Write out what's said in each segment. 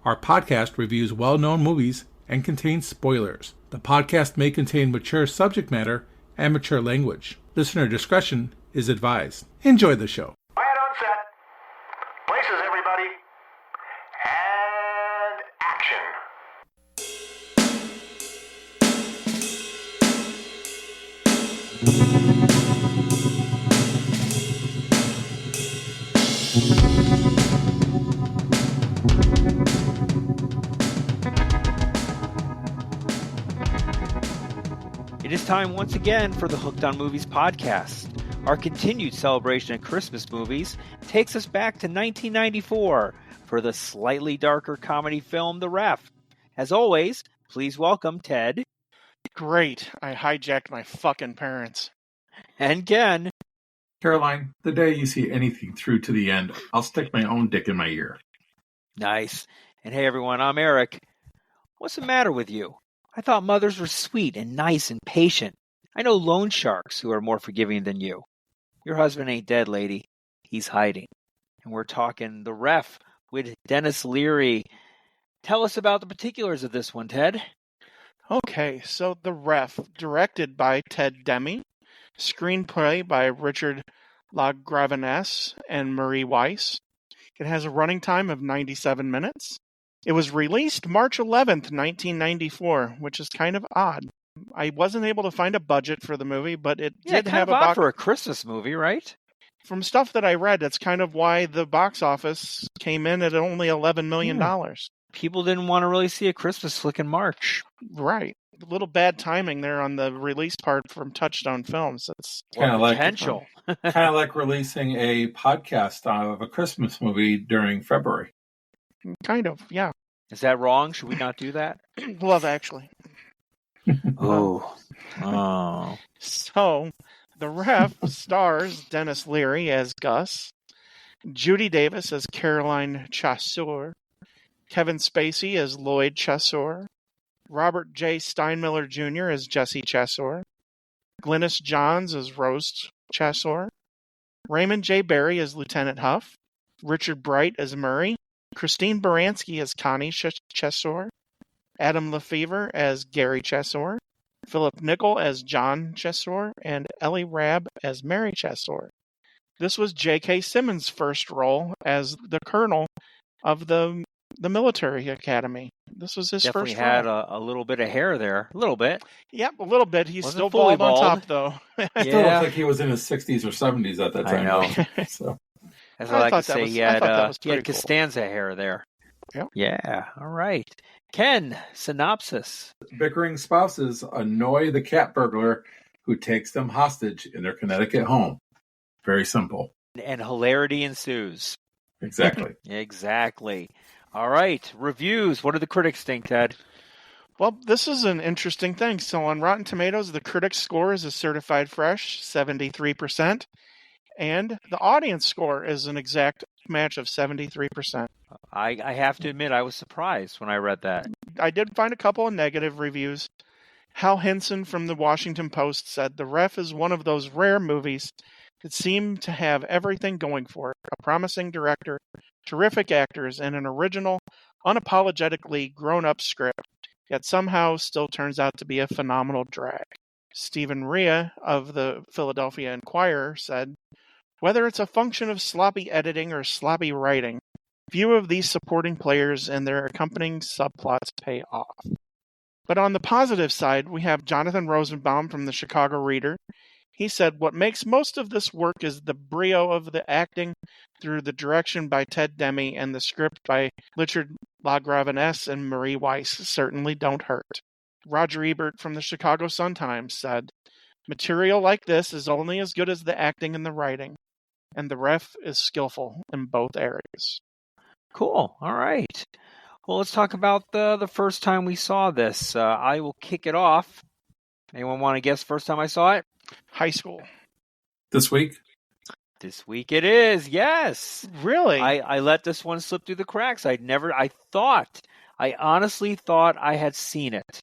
Our podcast reviews well-known movies and contains spoilers. The podcast may contain mature subject matter and mature language. Listener discretion is advised. Enjoy the show. Quiet on set. Places, everybody. And action. It is time once again for the Hooked on Movies podcast. Our continued celebration of Christmas movies takes us back to 1994 for the slightly darker comedy film The Ref. As always, please welcome Ted. Great. I hijacked my fucking parents. And Ken. Caroline, the day you see anything through to the end, I'll stick my own dick in my ear. Nice. And hey everyone, I'm Eric. What's the matter with you? I thought mothers were sweet and nice and patient. I know loan sharks who are more forgiving than you. Your husband ain't dead, lady. He's hiding. And we're talking The Ref with Denis Leary. Tell us about the particulars of this one, Ted. Okay, so The Ref, directed by Ted Demme, screenplay by Richard LaGravenesse and Marie Weiss. It has a running time of 97 minutes. It was released March 11th, 1994, which is kind of odd. I wasn't able to find a budget for the movie, but it did have odd for a Christmas movie, right? From stuff that I read, that's kind of why the box office came in at only $11 million. People didn't want to really see a Christmas flick in March. Right. A little bad timing there on the release part from Touchstone Films. It's Kind of like potential. kind of like releasing a podcast of a Christmas movie during February. kind of, yeah. Is that wrong? Should we not do that? Love Actually. Oh. So, The Ref stars Denis Leary as Gus, Judy Davis as Caroline Chasseur, Kevin Spacey as Lloyd Chasseur, Robert J. Steinmiller Jr. as Jesse Chasseur, Glynis Johns as Rose Chasseur, Raymond J. Barry as Lieutenant Huff, Richard Bright as Murray, Christine Baranski as Connie Chasseur, Adam Lefevre as Gary Chasseur, Philip Nickel as John Chasseur, and Ellie Rabb as Mary Chasseur. This was J.K. Simmons' first role as the colonel of the military academy. This was his Definitely first role. had a little bit of hair there. A little bit. Yep, a little bit. He's Wasn't still fully bald on bald. top, though. Still looks like he was in his 60s or 70s at that I time. know. though. So. As I I like to thought that say, was- he I had thought that was pretty cool. Costanza hair there. Yep. Yeah, all right. Ken, synopsis. Bickering spouses annoy the cat burglar who takes them hostage in their Connecticut home. Very simple. And hilarity ensues. Exactly. Exactly. All right, reviews. What do the critics think, Ted? Well, this is an interesting thing. So on Rotten Tomatoes, the critics score is a certified fresh, 73%. And the audience score is an exact match of 73%. I have to admit, I was surprised when I read that. I did find a couple of negative reviews. Hal Hinson from the Washington Post said, "The Ref is one of those rare movies that seem to have everything going for it. A promising director, terrific actors, and an original, unapologetically grown-up script, yet somehow still turns out to be a phenomenal drag." Stephen Rea of the Philadelphia Inquirer said, "Whether it's a function of sloppy editing or sloppy writing, few of these supporting players and their accompanying subplots pay off." But on the positive side, we have Jonathan Rosenbaum from the Chicago Reader. He said, "What makes most of this work is the brio of the acting through the direction by Ted Demme and the script by Richard LaGravenesse and Marie Weiss certainly don't hurt." Roger Ebert from the Chicago Sun-Times said, "Material like this is only as good as the acting and the writing, and The Ref is skillful in both areas." Cool. All right. Well, let's talk about the first time we saw this. I will kick it off. Anyone want to guess first time I saw it? High school. This week? This week it is. Yes. Really? I let this one slip through the cracks. I honestly thought I had seen it.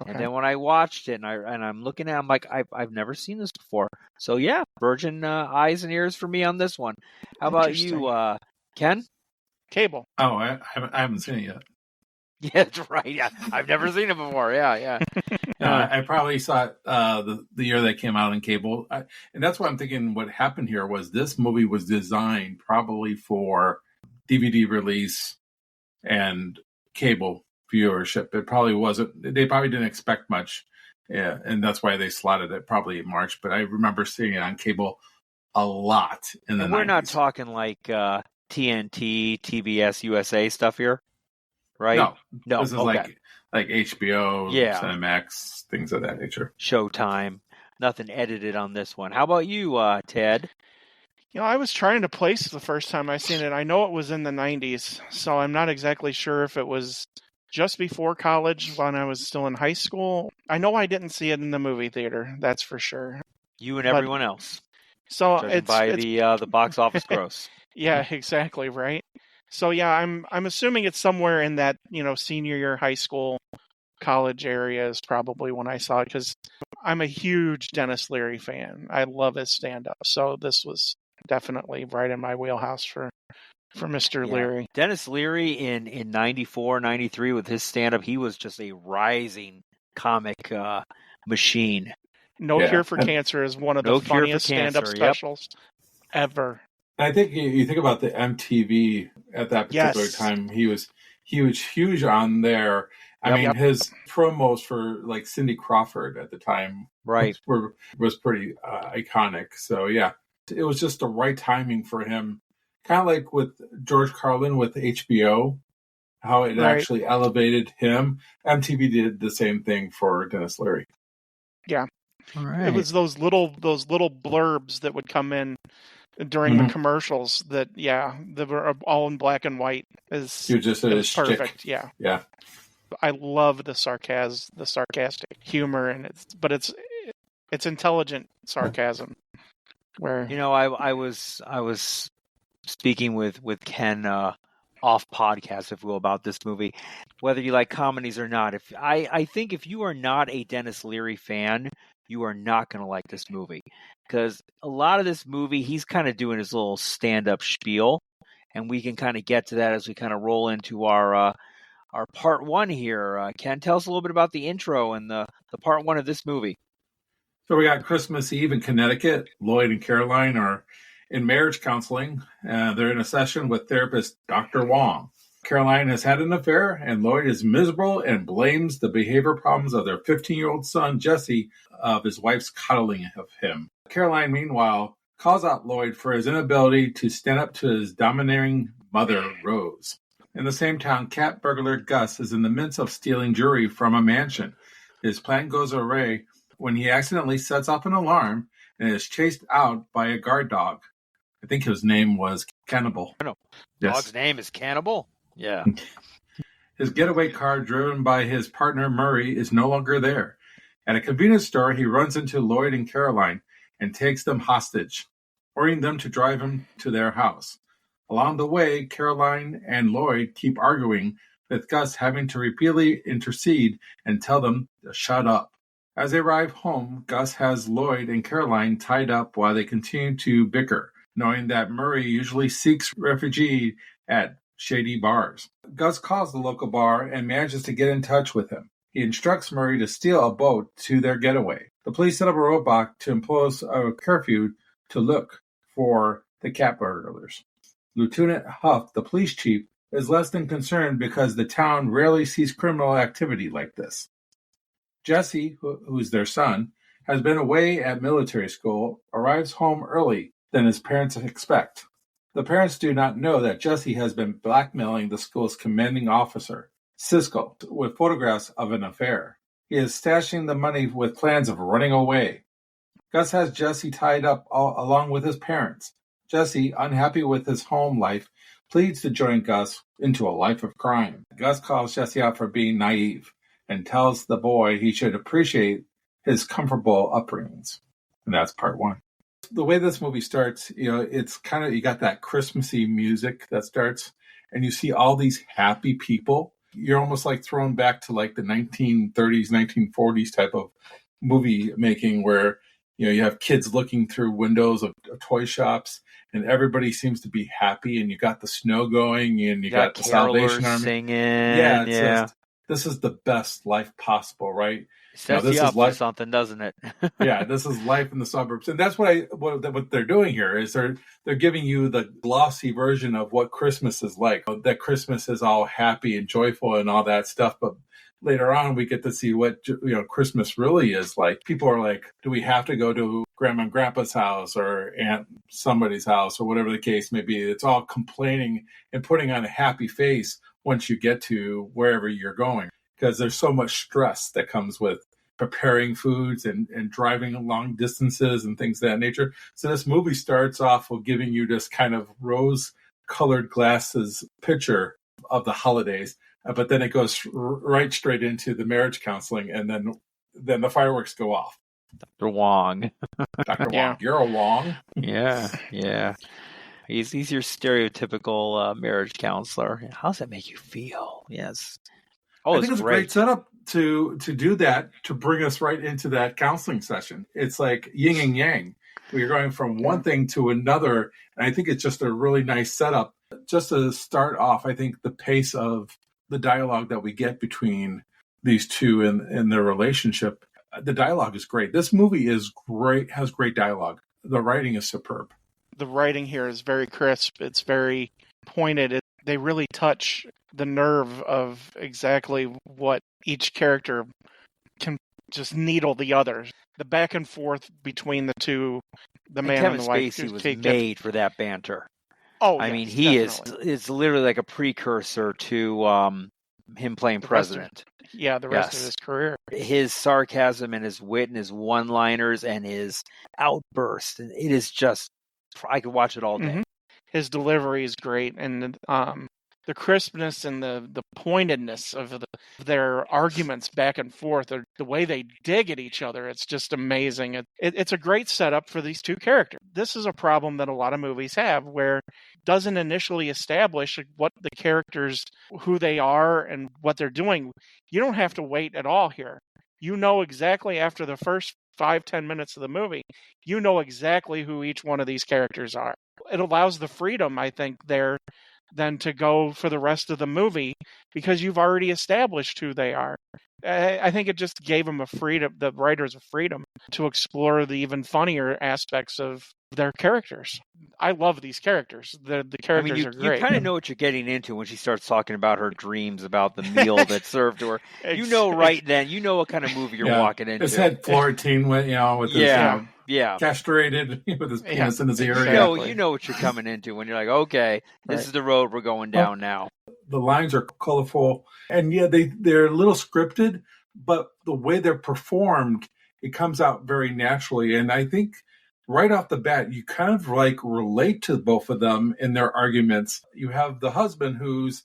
Okay. And then when I watched it and I'm looking at it, I'm like, I've never seen this before. So yeah, virgin eyes and ears for me on this one. How about you, Ken? Cable. Oh, I haven't seen it yet. Yeah, that's right. Yeah, I've never seen it before. Yeah. I probably saw it the year they came out on cable. And that's why I'm thinking what happened here was this movie was designed probably for DVD release and cable viewership. It probably wasn't. They probably didn't expect much. Yeah, and that's why they slotted it probably in March. But I remember seeing it on cable a lot in the 90s. We're not talking like TNT, TBS, USA stuff here, right? No. This is okay. like HBO, Cinemax, things of that nature. Showtime. Nothing edited on this one. How about you, Ted? I was trying to place the first time I seen it. I know it was in the 90s, so I'm not exactly sure if it was just before college when I was still in high school. I know I didn't see it in the movie theater, that's for sure. You and everyone else. So it's by the box office gross. Yeah, exactly, right. So yeah, I'm assuming it's somewhere in that, senior year high school, college area is probably when I saw it, because I'm a huge Denis Leary fan. I love his stand-up. So this was definitely right in my wheelhouse for Mr. Leary. Denis Leary in 94, 93 with his stand-up, he was just a rising comic machine. No Cure for Cancer is one of the funniest stand-up specials ever. I think you think about the MTV at that particular time, he was huge on there. I mean, his promos for like Cindy Crawford at the time was pretty iconic. So yeah, it was just the right timing for him. Kind of like with George Carlin with HBO, how it actually elevated him. MTV did the same thing for Denis Leary. Yeah. All right. It was those little blurbs that would come in during the commercials that were all in black and white. Is perfect. Yeah. I love the sarcastic humor, and it's intelligent sarcasm. Where I was speaking with Ken off podcast, if you will, about this movie, whether you like comedies or not. I think if you are not a Denis Leary fan, you are not going to like this movie, because a lot of this movie, he's kind of doing his little stand-up spiel, and we can kind of get to that as we kind of roll into our part one here. Ken, tell us a little bit about the intro and the part one of this movie. So we got Christmas Eve in Connecticut. Lloyd and Caroline are in marriage counseling. They're in a session with therapist Dr. Wong. Caroline has had an affair, and Lloyd is miserable and blames the behavior problems of their 15-year-old son, Jesse, of his wife's coddling of him. Caroline, meanwhile, calls out Lloyd for his inability to stand up to his domineering mother, Rose. In the same town, cat burglar Gus is in the midst of stealing jewelry from a mansion. His plan goes awry when he accidentally sets off an alarm and is chased out by a guard dog. I think his name was Cannibal. No. Dog's name is Cannibal? Yeah. His getaway car, driven by his partner Murray, is no longer there. At a convenience store, he runs into Lloyd and Caroline and takes them hostage, ordering them to drive him to their house. Along the way, Caroline and Lloyd keep arguing, with Gus having to repeatedly intercede and tell them to shut up. As they arrive home, Gus has Lloyd and Caroline tied up while they continue to bicker, knowing that Murray usually seeks refuge at shady bars. Gus calls the local bar and manages to get in touch with him. He instructs Murray to steal a boat to their getaway. The police set up a roadblock to impose a curfew to look for the cat burglars. Lieutenant Huff, the police chief, is less than concerned because the town rarely sees criminal activity like this. Jesse, who's their son, has been away at military school, arrives home early than his parents expect. The parents do not know that Jesse has been blackmailing the school's commanding officer, Siskel, with photographs of an affair. He is stashing the money with plans of running away. Gus has Jesse tied up along with his parents. Jesse, unhappy with his home life, pleads to join Gus into a life of crime. Gus calls Jesse out for being naive and tells the boy he should appreciate his comfortable upbringings. And that's part one. The way this movie starts, it's kind of, you got that Christmassy music that starts, and you see all these happy people. You're almost like thrown back to like the 1930s, 1940s type of movie making where, you have kids looking through windows of toy shops, and everybody seems to be happy, and you got the snow going, and you got the Salvation carolers Army singing. yeah, it's Yeah. just this is the best life possible, right? Sets this you is up for life. something, doesn't it? Yeah, this is life in the suburbs, and that's what they're doing here is they're giving you the glossy version of what Christmas is like. That Christmas is all happy and joyful and all that stuff, but later on we get to see what Christmas really is like. People are like, do we have to go to grandma and grandpa's house or aunt somebody's house or whatever the case may be? It's all complaining and putting on a happy face once you get to wherever you're going, because there's so much stress that comes with preparing foods and driving long distances and things of that nature. So this movie starts off with giving you this kind of rose-colored glasses picture of the holidays, but then it goes right straight into the marriage counseling, and then the fireworks go off. Dr. Wong. Dr. Wong, Yeah. you're a Wong. Yeah. He's your stereotypical marriage counselor. How does that make you feel? Yes. Oh, I think it's a great setup to do that, to bring us right into that counseling session. It's like yin and yang. We're going from one thing to another, and I think it's just a really nice setup. Just to start off, I think the pace of the dialogue that we get between these two in their relationship, the dialogue is great. This movie is great, has great dialogue. The writing is superb. The writing here is very crisp. It's very pointed. They really touch the nerve of exactly what each character can just needle the other. The back and forth between the two, the man Kevin and the wife. Spacey was made for that banter. Oh, I yes, mean, he definitely. is literally like a precursor to him playing president. The rest of his career. His sarcasm and his wit and his one-liners and his outbursts. And it is just, I could watch it all day. Mm-hmm. His delivery is great, and the crispness and the pointedness of their arguments back and forth, or the way they dig at each other, it's just amazing. It's a great setup for these two characters. This is a problem that a lot of movies have, where it doesn't initially establish what the characters, who they are and what they're doing. You don't have to wait at all here. You know exactly after the first 5-10 minutes of the movie, you know exactly who each one of these characters are. It allows the freedom, I think, there than to go for the rest of the movie, because you've already established who they are. I think it just gave them the writers a freedom to explore the even funnier aspects of their characters. I love these characters. The characters are great. You kind of know what you're getting into when she starts talking about her dreams about the meal that's served to her. You know right then, you know what kind of movie you're walking into. His head Florentine went, with his castrated with his penis in his ear. Exactly. You know what you're coming into when you're like, okay, this is the road we're going down now. The lines are colorful, and they're a little scripted, but the way they're performed, it comes out very naturally. And I think right off the bat, you kind of relate to both of them in their arguments. You have the husband who's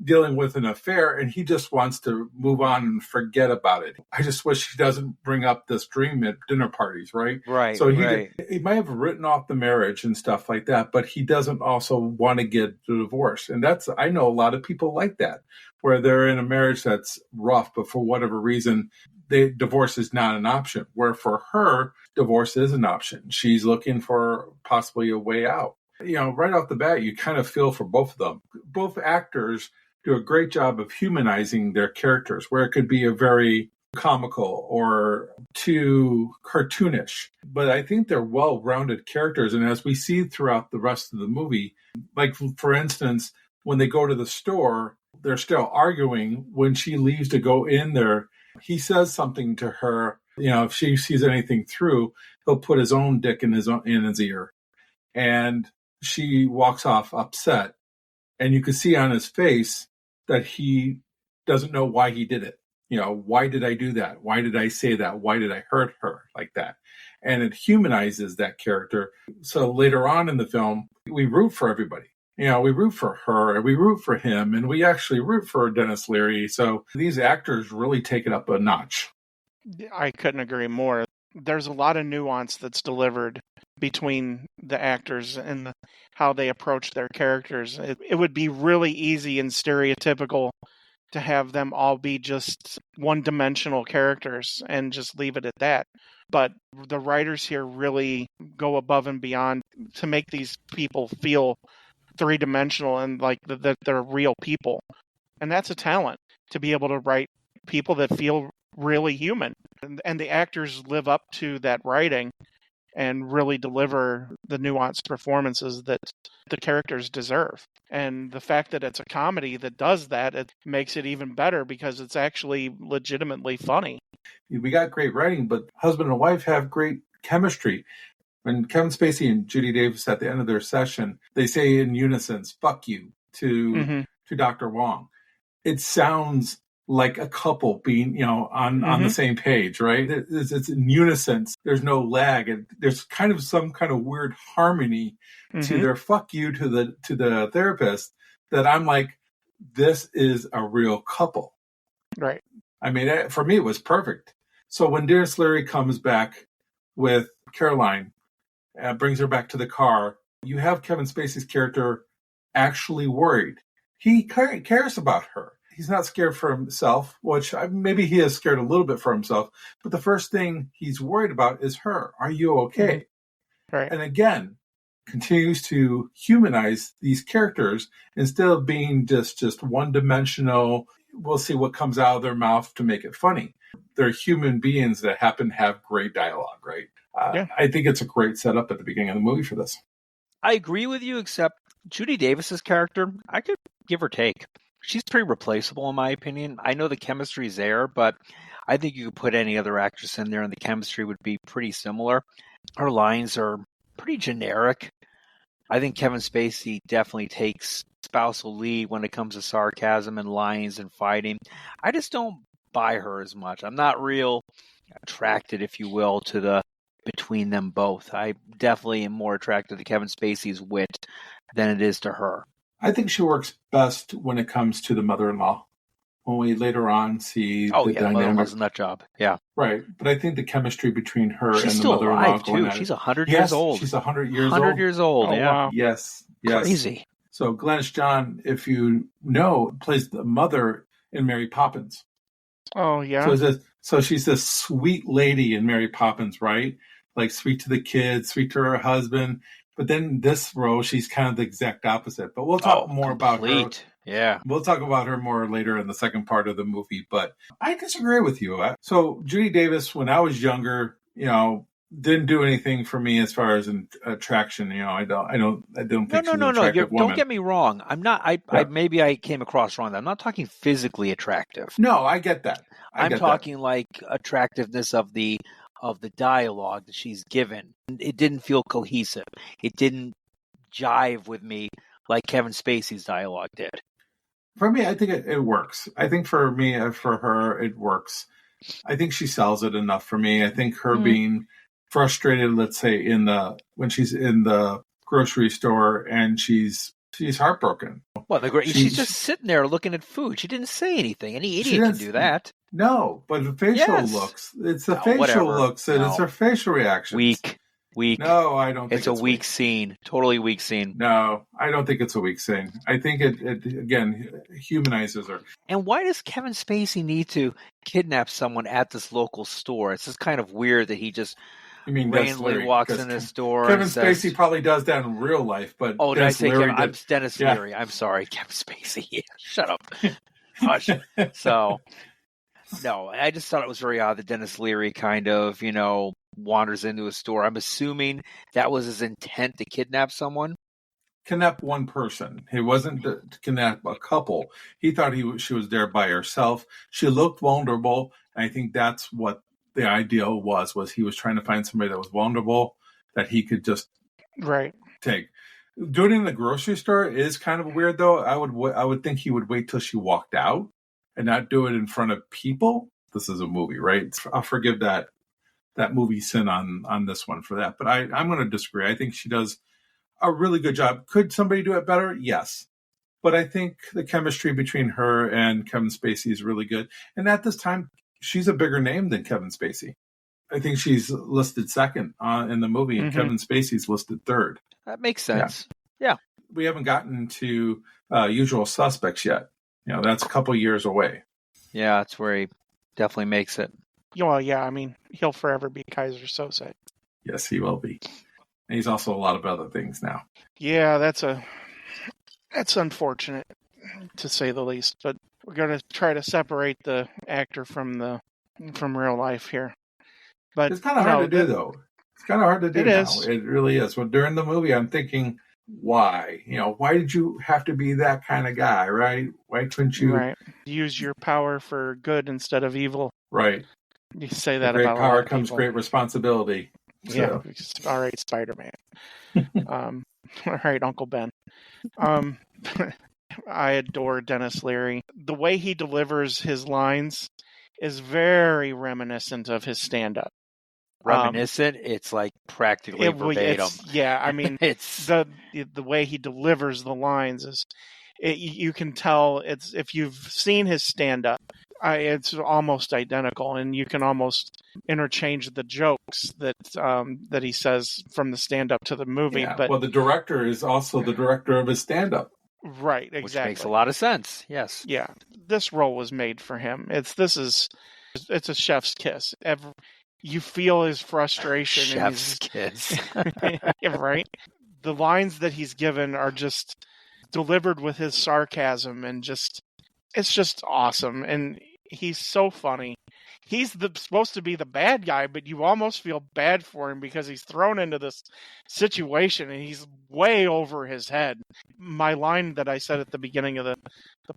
dealing with an affair, and he just wants to move on and forget about it. I just wish he doesn't bring up this dream at dinner parties, right? Right. So he might have written off the marriage and stuff like that, but he doesn't also want to get a divorce. And I know a lot of people like that, where they're in a marriage that's rough, but for whatever reason, divorce is not an option. Where for her, divorce is an option. She's looking for possibly a way out. Right off the bat, you kind of feel for both of them. Both actors do a great job of humanizing their characters, where it could be a very comical or too cartoonish. But I think they're well-rounded characters. And as we see throughout the rest of the movie, like, for instance, when they go to the store, they're still arguing. When she leaves to go in there, he says something to her. If she sees anything through, he'll put his own dick in his ear. And she walks off upset. And you can see on his face that he doesn't know why he did it. Why did I do that? Why did I say that? Why did I hurt her like that? And it humanizes that character. So later on in the film, we root for everybody. We root for her, and we root for him, and we actually root for Denis Leary. So these actors really take it up a notch. I couldn't agree more. There's a lot of nuance that's delivered between the actors and how they approach their characters. It would be really easy and stereotypical to have them all be just one-dimensional characters and just leave it at that. but the writers here really go above and beyond to make these people feel three-dimensional and like that they're real people. And that's a talent, to be able to write people that feel really human. And the actors live up to that writing and really deliver the nuanced performances that the characters deserve. And the fact that it's a comedy that does that, it makes it even better because it's actually legitimately funny. We got great writing, but husband and wife have great chemistry. When Kevin Spacey and Judy Davis at the end of their session, they say in unison, "Fuck you" to Dr. Wong. It sounds like a couple being, on the same page, right? It's in unison. There's no lag. And there's kind of some kind of weird harmony to their "fuck you" to the therapist that I'm like, this is a real couple. Right. I mean, for me, it was perfect. So when Denis Leary comes back with Caroline, brings her back to the car, you have Kevin Spacey's character actually worried. He cares about her. He's not scared for himself, which maybe he is scared a little bit for himself. But the first thing he's worried about is her. Are you okay? Right. And again, continues to humanize these characters instead of being just one-dimensional. We'll see what comes out of their mouth to make it funny. They're human beings that happen to have great dialogue, right? I think it's a great setup at the beginning of the movie for this. I agree with you, except Judy Davis's character, I could give or take. She's pretty replaceable in my opinion. I know the chemistry's there, but I think you could put any other actress in there and the chemistry would be pretty similar. Her lines are pretty generic. I think Kevin Spacey definitely takes spousal lead when it comes to sarcasm and lines and fighting. I just don't buy her as much. I'm not real attracted, if you will, to the between them both. I definitely am more attracted to Kevin Spacey's wit than it is to her. I think she works best when it comes to the mother-in-law. When we later on see the the dynamic. mother-in-law's a nut job. Yeah. Right. But I think the chemistry between her She's and the still mother-in-law alive, going too. at She's it. 100 Yes, years old. She's 100 years 100 old. years old, Oh, yeah. wow. Yes. Crazy. So Glennis John, if you know, plays the mother in Mary Poppins. Oh, yeah. So she's this sweet lady in Mary Poppins, right? Like sweet to the kids, sweet to her husband. But then this role, she's kind of the exact opposite. But we'll talk more about her. Yeah. We'll talk about her more later in the second part of the movie. But I disagree with you. So Judy Davis, when I was younger, didn't do anything for me as far as an attraction. I don't think she's an attractive woman. Don't get me wrong. I'm not. Maybe I came across wrong. I'm not talking physically attractive. No, I get that. I'm talking like attractiveness of the dialogue that she's given. It didn't feel cohesive. It didn't jive with me like Kevin Spacey's dialogue did. For me, I think it works. I think for me, for her, it works. I think she sells it enough for me. I think her being frustrated, let's say, when she's in the grocery store and she's heartbroken. Well, she's just sitting there looking at food. She didn't say anything. Any idiot can do that. No, but the facial looks. It's the facial looks. And it's her facial reactions. Weak. No, I don't think it's a weak scene. Totally weak scene. No, I don't think it's a weak scene. I think it again humanizes her. And why does Kevin Spacey need to kidnap someone at this local store? It's just kind of weird that he just randomly walks in this store. Kevin Spacey probably does that in real life, but did I say Kevin? I'm Dennis Leary. I'm sorry, Kevin Spacey. Yeah, shut up. Hush. So, no, I just thought it was very odd that Dennis Leary kind of, wanders into a store. I'm assuming that was his intent to kidnap someone. Kidnap one person. It wasn't to kidnap a couple. He thought she was there by herself. She looked vulnerable. And I think that's what the ideal was he was trying to find somebody that was vulnerable that he could just take. Doing it in the grocery store is kind of weird, though. I would think he would wait till she walked out and not do it in front of people. This is a movie, right? I'll forgive that movie sin on this one for that. But I'm going to disagree. I think she does a really good job. Could somebody do it better? Yes. But I think the chemistry between her and Kevin Spacey is really good. And at this time, she's a bigger name than Kevin Spacey. I think she's listed second in the movie, and Kevin Spacey's listed third. That makes sense. Yeah. We haven't gotten to Usual Suspects yet. That's a couple years away. Yeah, that's where he definitely makes it. Well, yeah, I mean, he'll forever be Kaiser Sose. Yes, he will be. And he's also a lot of other things now. Yeah, that's unfortunate, to say the least. But we're going to try to separate the actor from real life here. But It's kind of hard to do, though. It's kind of hard to do It now. is. It really is. Well, during the movie, I'm thinking, why? Why did you have to be that kind of guy, right? Why couldn't you? Right. Use your power for good instead of evil. Right. You say With that great about a lot power of comes people. great responsibility. Yeah. All right, Spider-Man. All right, Uncle Ben. I adore Dennis Leary. The way he delivers his lines is very reminiscent of his stand-up. Reminiscent, it's like practically verbatim. I mean, It's the way he delivers the lines is, you can tell it's, if you've seen his stand-up, it's almost identical, and you can almost interchange the jokes that he says from the stand-up to the movie. Yeah. But Well, the director is also the director of his stand-up. right, exactly, which makes a lot of sense. Yes. Yeah, this role was made for him. It's a chef's kiss. You feel his frustration. Chef's kiss. Right? The lines that he's given are just delivered with his sarcasm, and it's just awesome. And he's so funny. He's supposed to be the bad guy, but you almost feel bad for him because he's thrown into this situation and he's way over his head. My line that I said at the beginning of the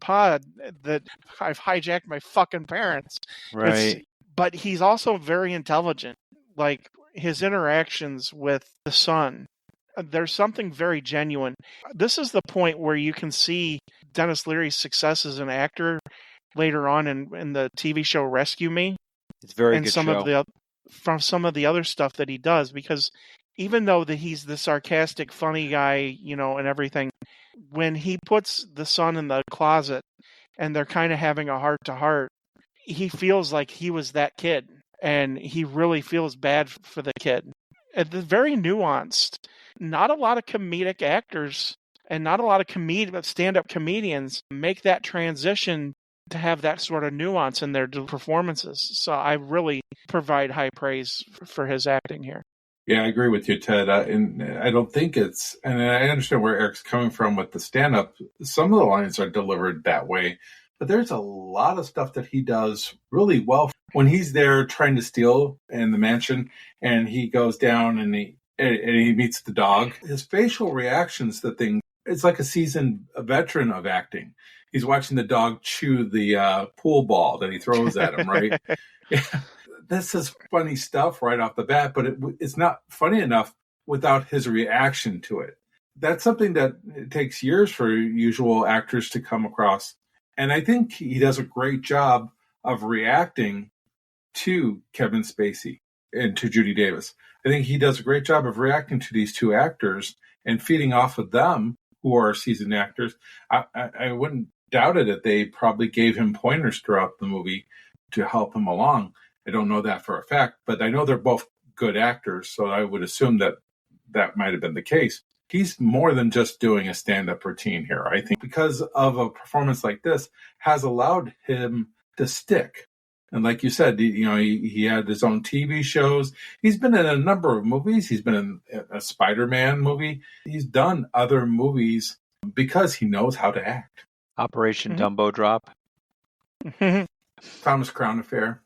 pod, that I've hijacked my fucking parents. Right. But he's also very intelligent. Like, his interactions with the son, there's something very genuine. This is the point where you can see Dennis Leary's success as an actor later on in the TV show Rescue Me. It's a very and good some show. From some of the other stuff that he does, because even though that he's the sarcastic, funny guy, and everything, when he puts the son in the closet and they're kind of having a heart-to-heart, he feels like he was that kid, and he really feels bad for the kid. It's very nuanced. Not a lot of comedic actors and not a lot of stand-up comedians make that transition to have that sort of nuance in their performances. So I really provide high praise for his acting here. Yeah, I agree with you, Ted. And I don't think and I understand where Eric's coming from with the stand-up. Some of the lines are delivered that way, but there's a lot of stuff that he does really well. When he's there trying to steal in the mansion, and he goes down and he meets the dog, his facial reactions to things, it's like a seasoned veteran of acting. He's watching the dog chew the pool ball that he throws at him, right? Yeah. This is funny stuff right off the bat, but it's not funny enough without his reaction to it. That's something that it takes years for usual actors to come across. And I think he does a great job of reacting to Kevin Spacey and to Judy Davis. I think he does a great job of reacting to these two actors and feeding off of them, who are seasoned actors. I wouldn't doubt it that they probably gave him pointers throughout the movie to help him along. I don't know that for a fact, but I know they're both good actors, so I would assume that might have been the case. He's more than just doing a stand-up routine here. I think because of a performance like this has allowed him to stick. And like you said, he had his own TV shows. He's been in a number of movies. He's been in a Spider-Man movie. He's done other movies because he knows how to act. Operation Dumbo Drop. Thomas Crown Affair.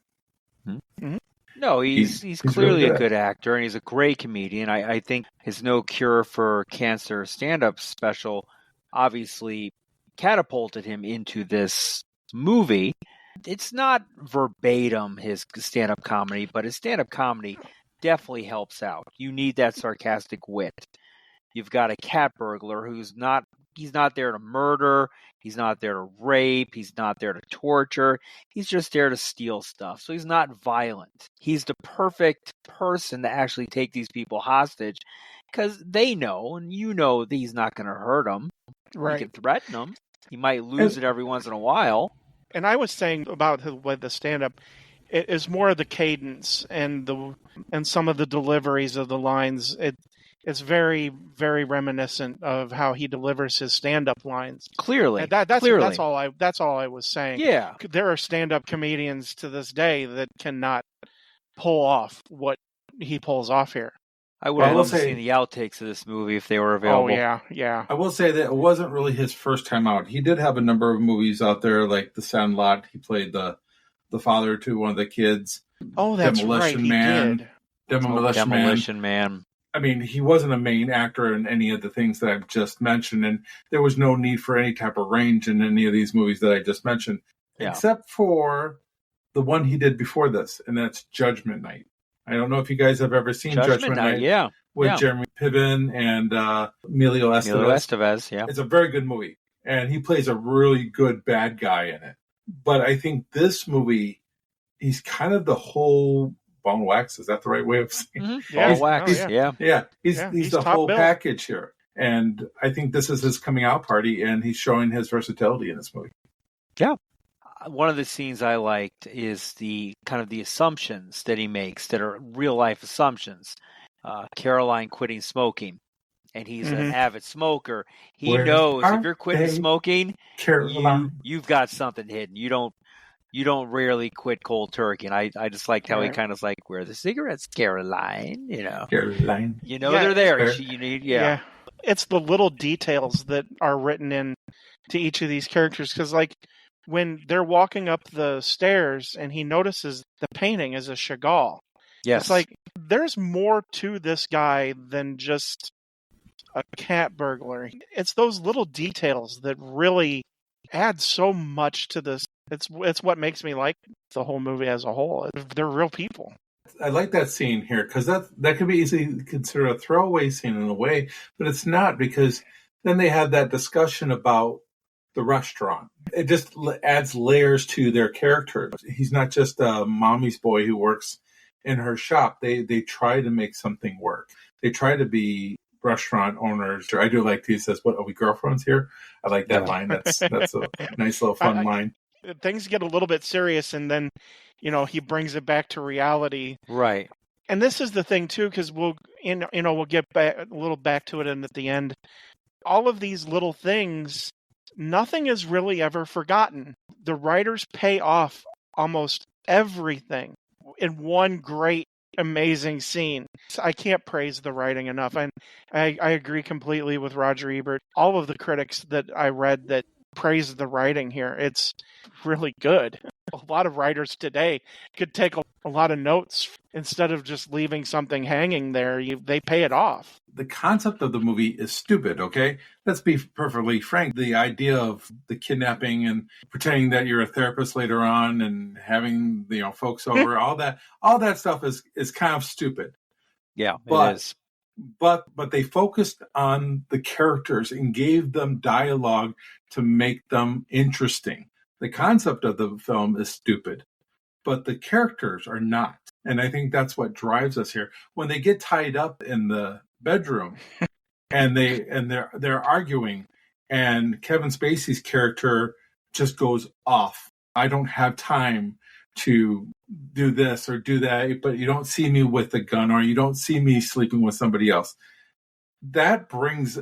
No, he's clearly really a good actor, and he's a great comedian. I think his No Cure for Cancer stand-up special obviously catapulted him into this movie. It's not verbatim his stand-up comedy, but his stand-up comedy definitely helps out. You need that sarcastic wit. You've got a cat burglar he's not there to murder, he's not there to rape, he's not there to torture, he's just there to steal stuff. So he's not violent. He's the perfect person to actually take these people hostage because they know, and that he's not going to hurt them. Right. He can threaten them. He might lose it every once in a while. And I was saying about the stand-up, it is more of the cadence and some of the deliveries of the lines. it's very, very reminiscent of how he delivers his stand-up lines. Clearly. And that's Clearly. that's all I was saying. Yeah. There are stand-up comedians to this day that cannot pull off what he pulls off here. I would have I will loved to say- see the outtakes of this movie if they were available. Oh yeah. I will say that it wasn't really his first time out. He did have a number of movies out there, like The Sandlot. He played the father to one of the kids. Oh, that's Demolition right. He Man. did. Demolition Man. I mean, he wasn't a main actor in any of the things that I've just mentioned, and there was no need for any type of range in any of these movies that I just mentioned, Yeah. except for the one he did before this, and that's Judgment Night. I don't know if you guys have ever seen Judgment Night yeah. with yeah. Jeremy Piven and Emilio Estevez. Emilio Estevez, yeah. It's a very good movie, and he plays a really good bad guy in it. But I think this movie, he's kind of the whole ball and wax. Is that the right way of saying? Mm-hmm. Yeah. Ball wax, Oh, yeah. Yeah, he's the top whole bill. package here, and I think this is his coming out party, and he's showing his versatility in this movie. One of the scenes I liked is the kind of the assumptions that he makes that are real life assumptions. Caroline quitting smoking, and he's an avid smoker. He Where knows are if you're quitting they, smoking, Caroline? you've got something hidden. You don't rarely quit cold turkey. And I just liked how he Right. kind of like, where are the cigarettes, Caroline? You know, Caroline. you know Yeah, they're there. fair. You need, Yeah. It's the little details that are written in to each of these characters. Because, like, when they're walking up the stairs and he notices the painting is a Chagall, Yes. it's like there's more to this guy than just a cat burglar. It's those little details that really add so much to this. It's what makes me like the whole movie as a whole. They're real people. I like that scene here because that could be easily considered a throwaway scene in a way, but it's not, because then they had that discussion about the restaurant. It just adds layers to their character. He's not just a mommy's boy who works in her shop. They try to make something work. They try to be restaurant owners. I do like he says, "What, are we girlfriends here?" I like that line. That's a nice little fun line. Things get a little bit serious, and then he brings it back to reality. right. And this is the thing too, because we'll get back a little back to it, and at the end, all of these little things, nothing is really ever forgotten. The writers pay off almost everything in one great, amazing scene. I can't praise the writing enough, and I agree completely with Roger Ebert. All of the critics that I read that praise the writing here, it's really good. A lot of writers today could take a lot of notes instead of just leaving something hanging there. They pay it off. The concept of the movie is stupid, okay? Let's be perfectly frank. The idea of the kidnapping and pretending that you're a therapist later on and having folks over, all that stuff is kind of stupid. Yeah, But- it is. But they focused on the characters and gave them dialogue to make them interesting. The concept of the film is stupid, but the characters are not. And I think that's what drives us here. When they get tied up in the bedroom and they're arguing, and Kevin Spacey's character just goes off. I don't have time to do this or do that, but you don't see me with a gun, or you don't see me sleeping with somebody else. That brings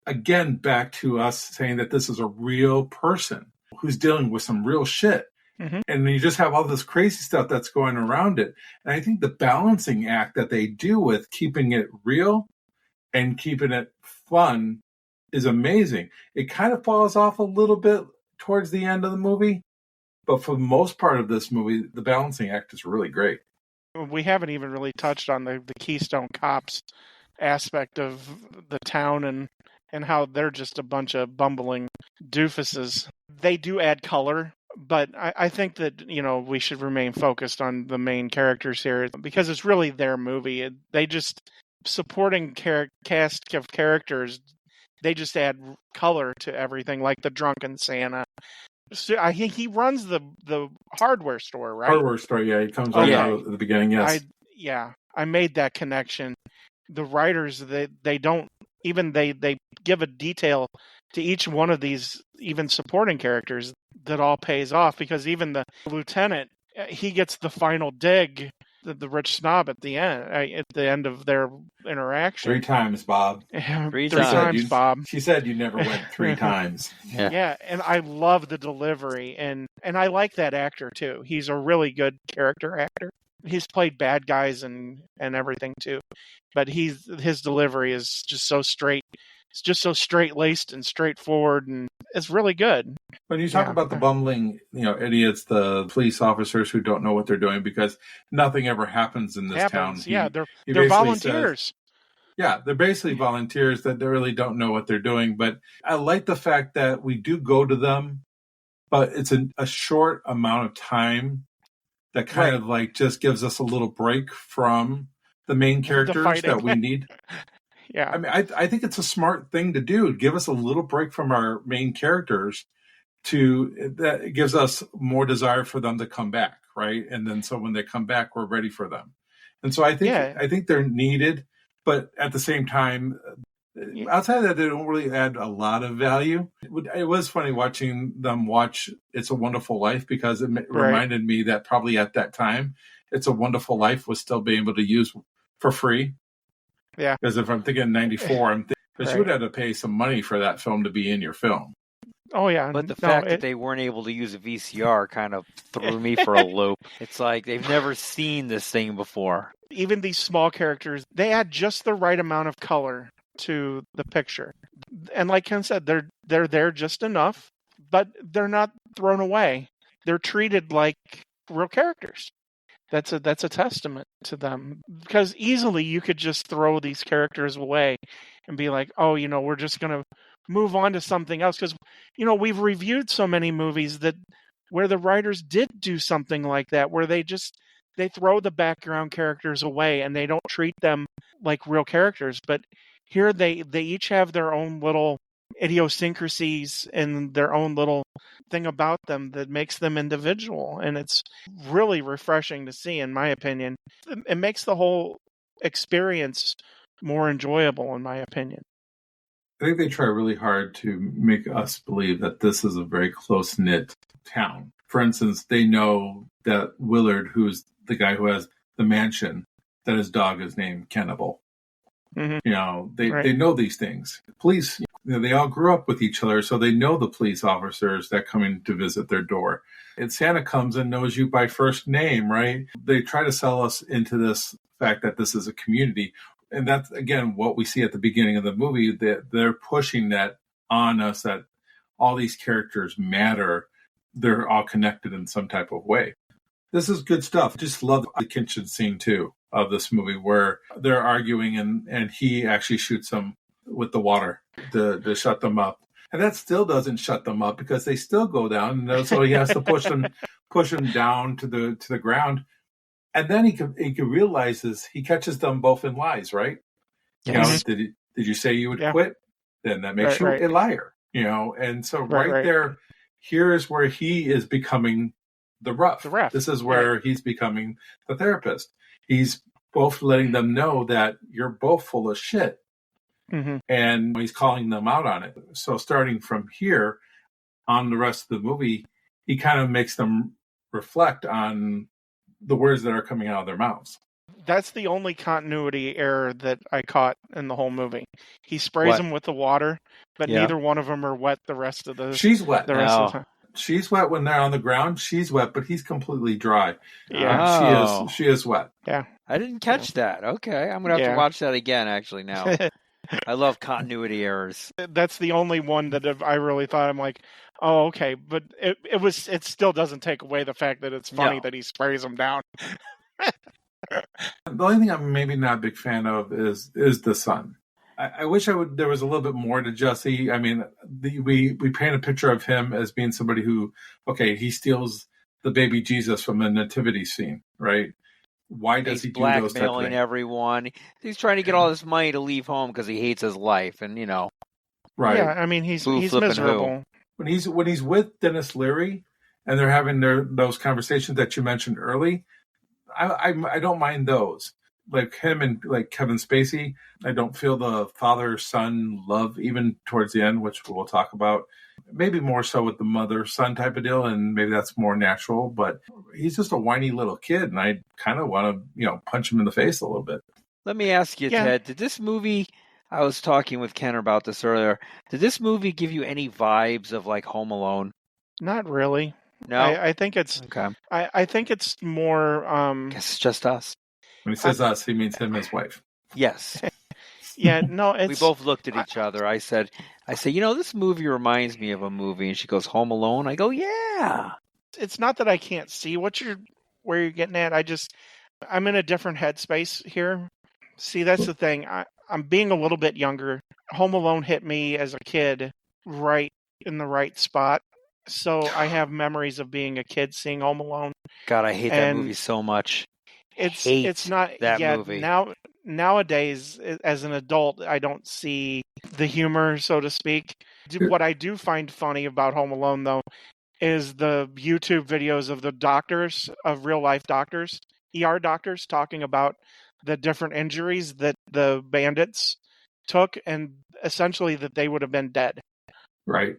again back to us saying that this is a real person who's dealing with some real shit. Mhm. And you just have all this crazy stuff that's going around it. And I think the balancing act that they do with keeping it real and keeping it fun is amazing. It kind of falls off a little bit towards the end of the movie, but for the most part of this movie, the balancing act is really great. We haven't even really touched on the Keystone Cops aspect of the town and how they're just a bunch of bumbling doofuses. They do add color, but I think that, we should remain focused on the main characters here because it's really their movie. They just, supporting cast of characters, they just add color to everything, like the drunken Santa. So I think he runs the hardware store, right? Hardware store, yeah, he comes Okay. out at the beginning, yes. I made that connection. The writers, they don't even they give a detail to each one of these even supporting characters that all pays off, because even the lieutenant, he gets the final dig the rich snob at the end of their interaction. 3 times, Bob. Three Three times. times, Bob. She said you never went 3 times. Yeah. Yeah, and I love the delivery, and I like that actor too. He's a really good character actor. He's played bad guys and everything too, but his delivery is just so straight. It's just so straight-laced and straightforward, and it's really good. When you talk about the bumbling, idiots, the police officers who don't know what they're doing because nothing ever happens in this town. Yeah, he they're basically volunteers. Yeah, they're basically volunteers that they really don't know what they're doing. But I like the fact that we do go to them, but it's a short amount of time that kind of like just gives us a little break from the main characters that we need. Yeah. I mean, I think it's a smart thing to do. Give us a little break from our main characters that gives us more desire for them to come back, right? And then so when they come back, we're ready for them. And so I think they're needed, but at the same time, outside of that, they don't really add a lot of value. It was funny watching them watch It's a Wonderful Life because it reminded me that probably at that time, It's a Wonderful Life was still being able to use for free. Yeah. Because if I'm thinking 94, because you would have to pay some money for that film to be in your film. Oh, yeah. But the fact that they weren't able to use a VCR kind of threw me for a loop. It's like they've never seen this thing before. Even these small characters, they add just the right amount of color to the picture. And like Ken said, they're there just enough, but they're not thrown away. They're treated like real characters. That's a testament to them, because easily you could just throw these characters away and be like, oh, we're just going to move on to something else. Because, we've reviewed so many movies where the writers did do something like that, where they throw the background characters away and they don't treat them like real characters. But here they each have their own little idiosyncrasies and their own little thing about them that makes them individual, and it's really refreshing to see, in my opinion. It makes the whole experience more enjoyable, in my opinion. I think they try really hard to make us believe that this is a very close-knit town. For instance, they know that Willard, who's the guy who has the mansion, that his dog is named Cannibal. Mm-hmm. They know these things. Police, they all grew up with each other, so they know the police officers that come in to visit their door. And Santa comes and knows you by first name, right? They try to sell us into this fact that this is a community. And that's, again, what we see at the beginning of the movie, that they're pushing that on us, that all these characters matter. They're all connected in some type of way. This is good stuff. Just love the kitchen scene, too, of this movie, where they're arguing and he actually shoots them with the water to shut them up. And that still doesn't shut them up because they still go down. And so he has to push them down to the ground. And then he realizes he catches them both in lies, right? Yes. Did you say you would quit? Then that makes you a liar, And so right there, here is where he is becoming the rough. This is where he's becoming the therapist. He's both letting them know that you're both full of shit. Mm-hmm. And he's calling them out on it. So starting from here on the rest of the movie, he kind of makes them reflect on the words that are coming out of their mouths. That's the only continuity error that I caught in the whole movie. He sprays them with the water, but neither one of them are wet the rest of the She's wet. The rest of the time. She's wet when they're on the ground. She's wet, but he's completely dry. Yeah. She is wet. Yeah. I didn't catch that. Okay. I'm going to have to watch that again, actually, now. I love continuity errors. That's the only one that I really thought, I'm like, oh, okay. But it still doesn't take away the fact that it's funny that he sprays them down. The only thing I'm maybe not a big fan of is the son. I wish there was a little bit more to Jesse. I mean, we paint a picture of him as being somebody who, he steals the baby Jesus from the nativity scene, right? Why does he do those type of blackmailing things? Everyone? He's trying to get all this money to leave home because he hates his life, and right? Yeah, I mean he's miserable. When he's with Dennis Leary and they're having those conversations that you mentioned early, I don't mind those. Like him and like Kevin Spacey, I don't feel the father-son love even towards the end, which we'll talk about. Maybe more so with the mother-son type of deal, and maybe that's more natural, but he's just a whiny little kid, and I kind of want to, punch him in the face a little bit. Let me ask you, Yeah. Ted, did this movie, I was talking with Ken about this earlier, did this movie give you any vibes of like Home Alone? Not really. No? I think it's Okay. I think it's more Guess it's just us. When he says us, he means him and his wife. Yes. yeah, no, it's We both looked at each other. I said, this movie reminds me of a movie. And she goes, Home Alone? I go, yeah. it's not that I can't see where you're getting at. I'm in a different headspace here. See, that's the thing. I'm being a little bit younger. Home Alone hit me as a kid right in the right spot. So I have memories of being a kid seeing Home Alone. God, I hate that And movie so much. It's not that movie. Nowadays, as an adult, I don't see the humor, so to speak. What I do find funny about Home Alone, though, is the YouTube videos of the doctors, of real life doctors, ER doctors, talking about the different injuries that the bandits took, and essentially that they would have been dead. Right.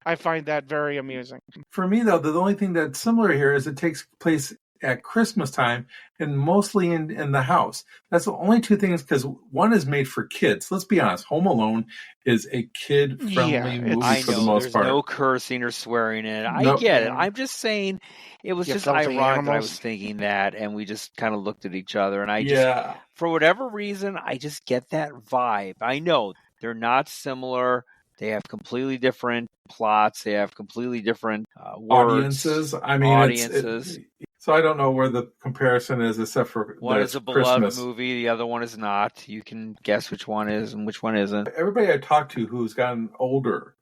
I find that very amusing. For me, though, the only thing that's similar here is it takes place at Christmas time and mostly in the house. That's the only two things, because one is made for kids. Let's be honest. Home Alone is a kid-friendly movie I for know the most there's part. no cursing or swearing in it. I Nope. get it. I'm just saying it was You just filthy ironic that I animals. was thinking that, and we just kind of looked at each other, and I just, Yeah. for whatever reason, I just get that vibe. I know they're not similar. They have completely different plots. They have completely different words. Audiences. I mean, Audiences. so I don't know where the comparison is, except for One that is a it's beloved Christmas. movie. The other one is not. You can guess which one is and which one isn't. Everybody I talked to who's gotten older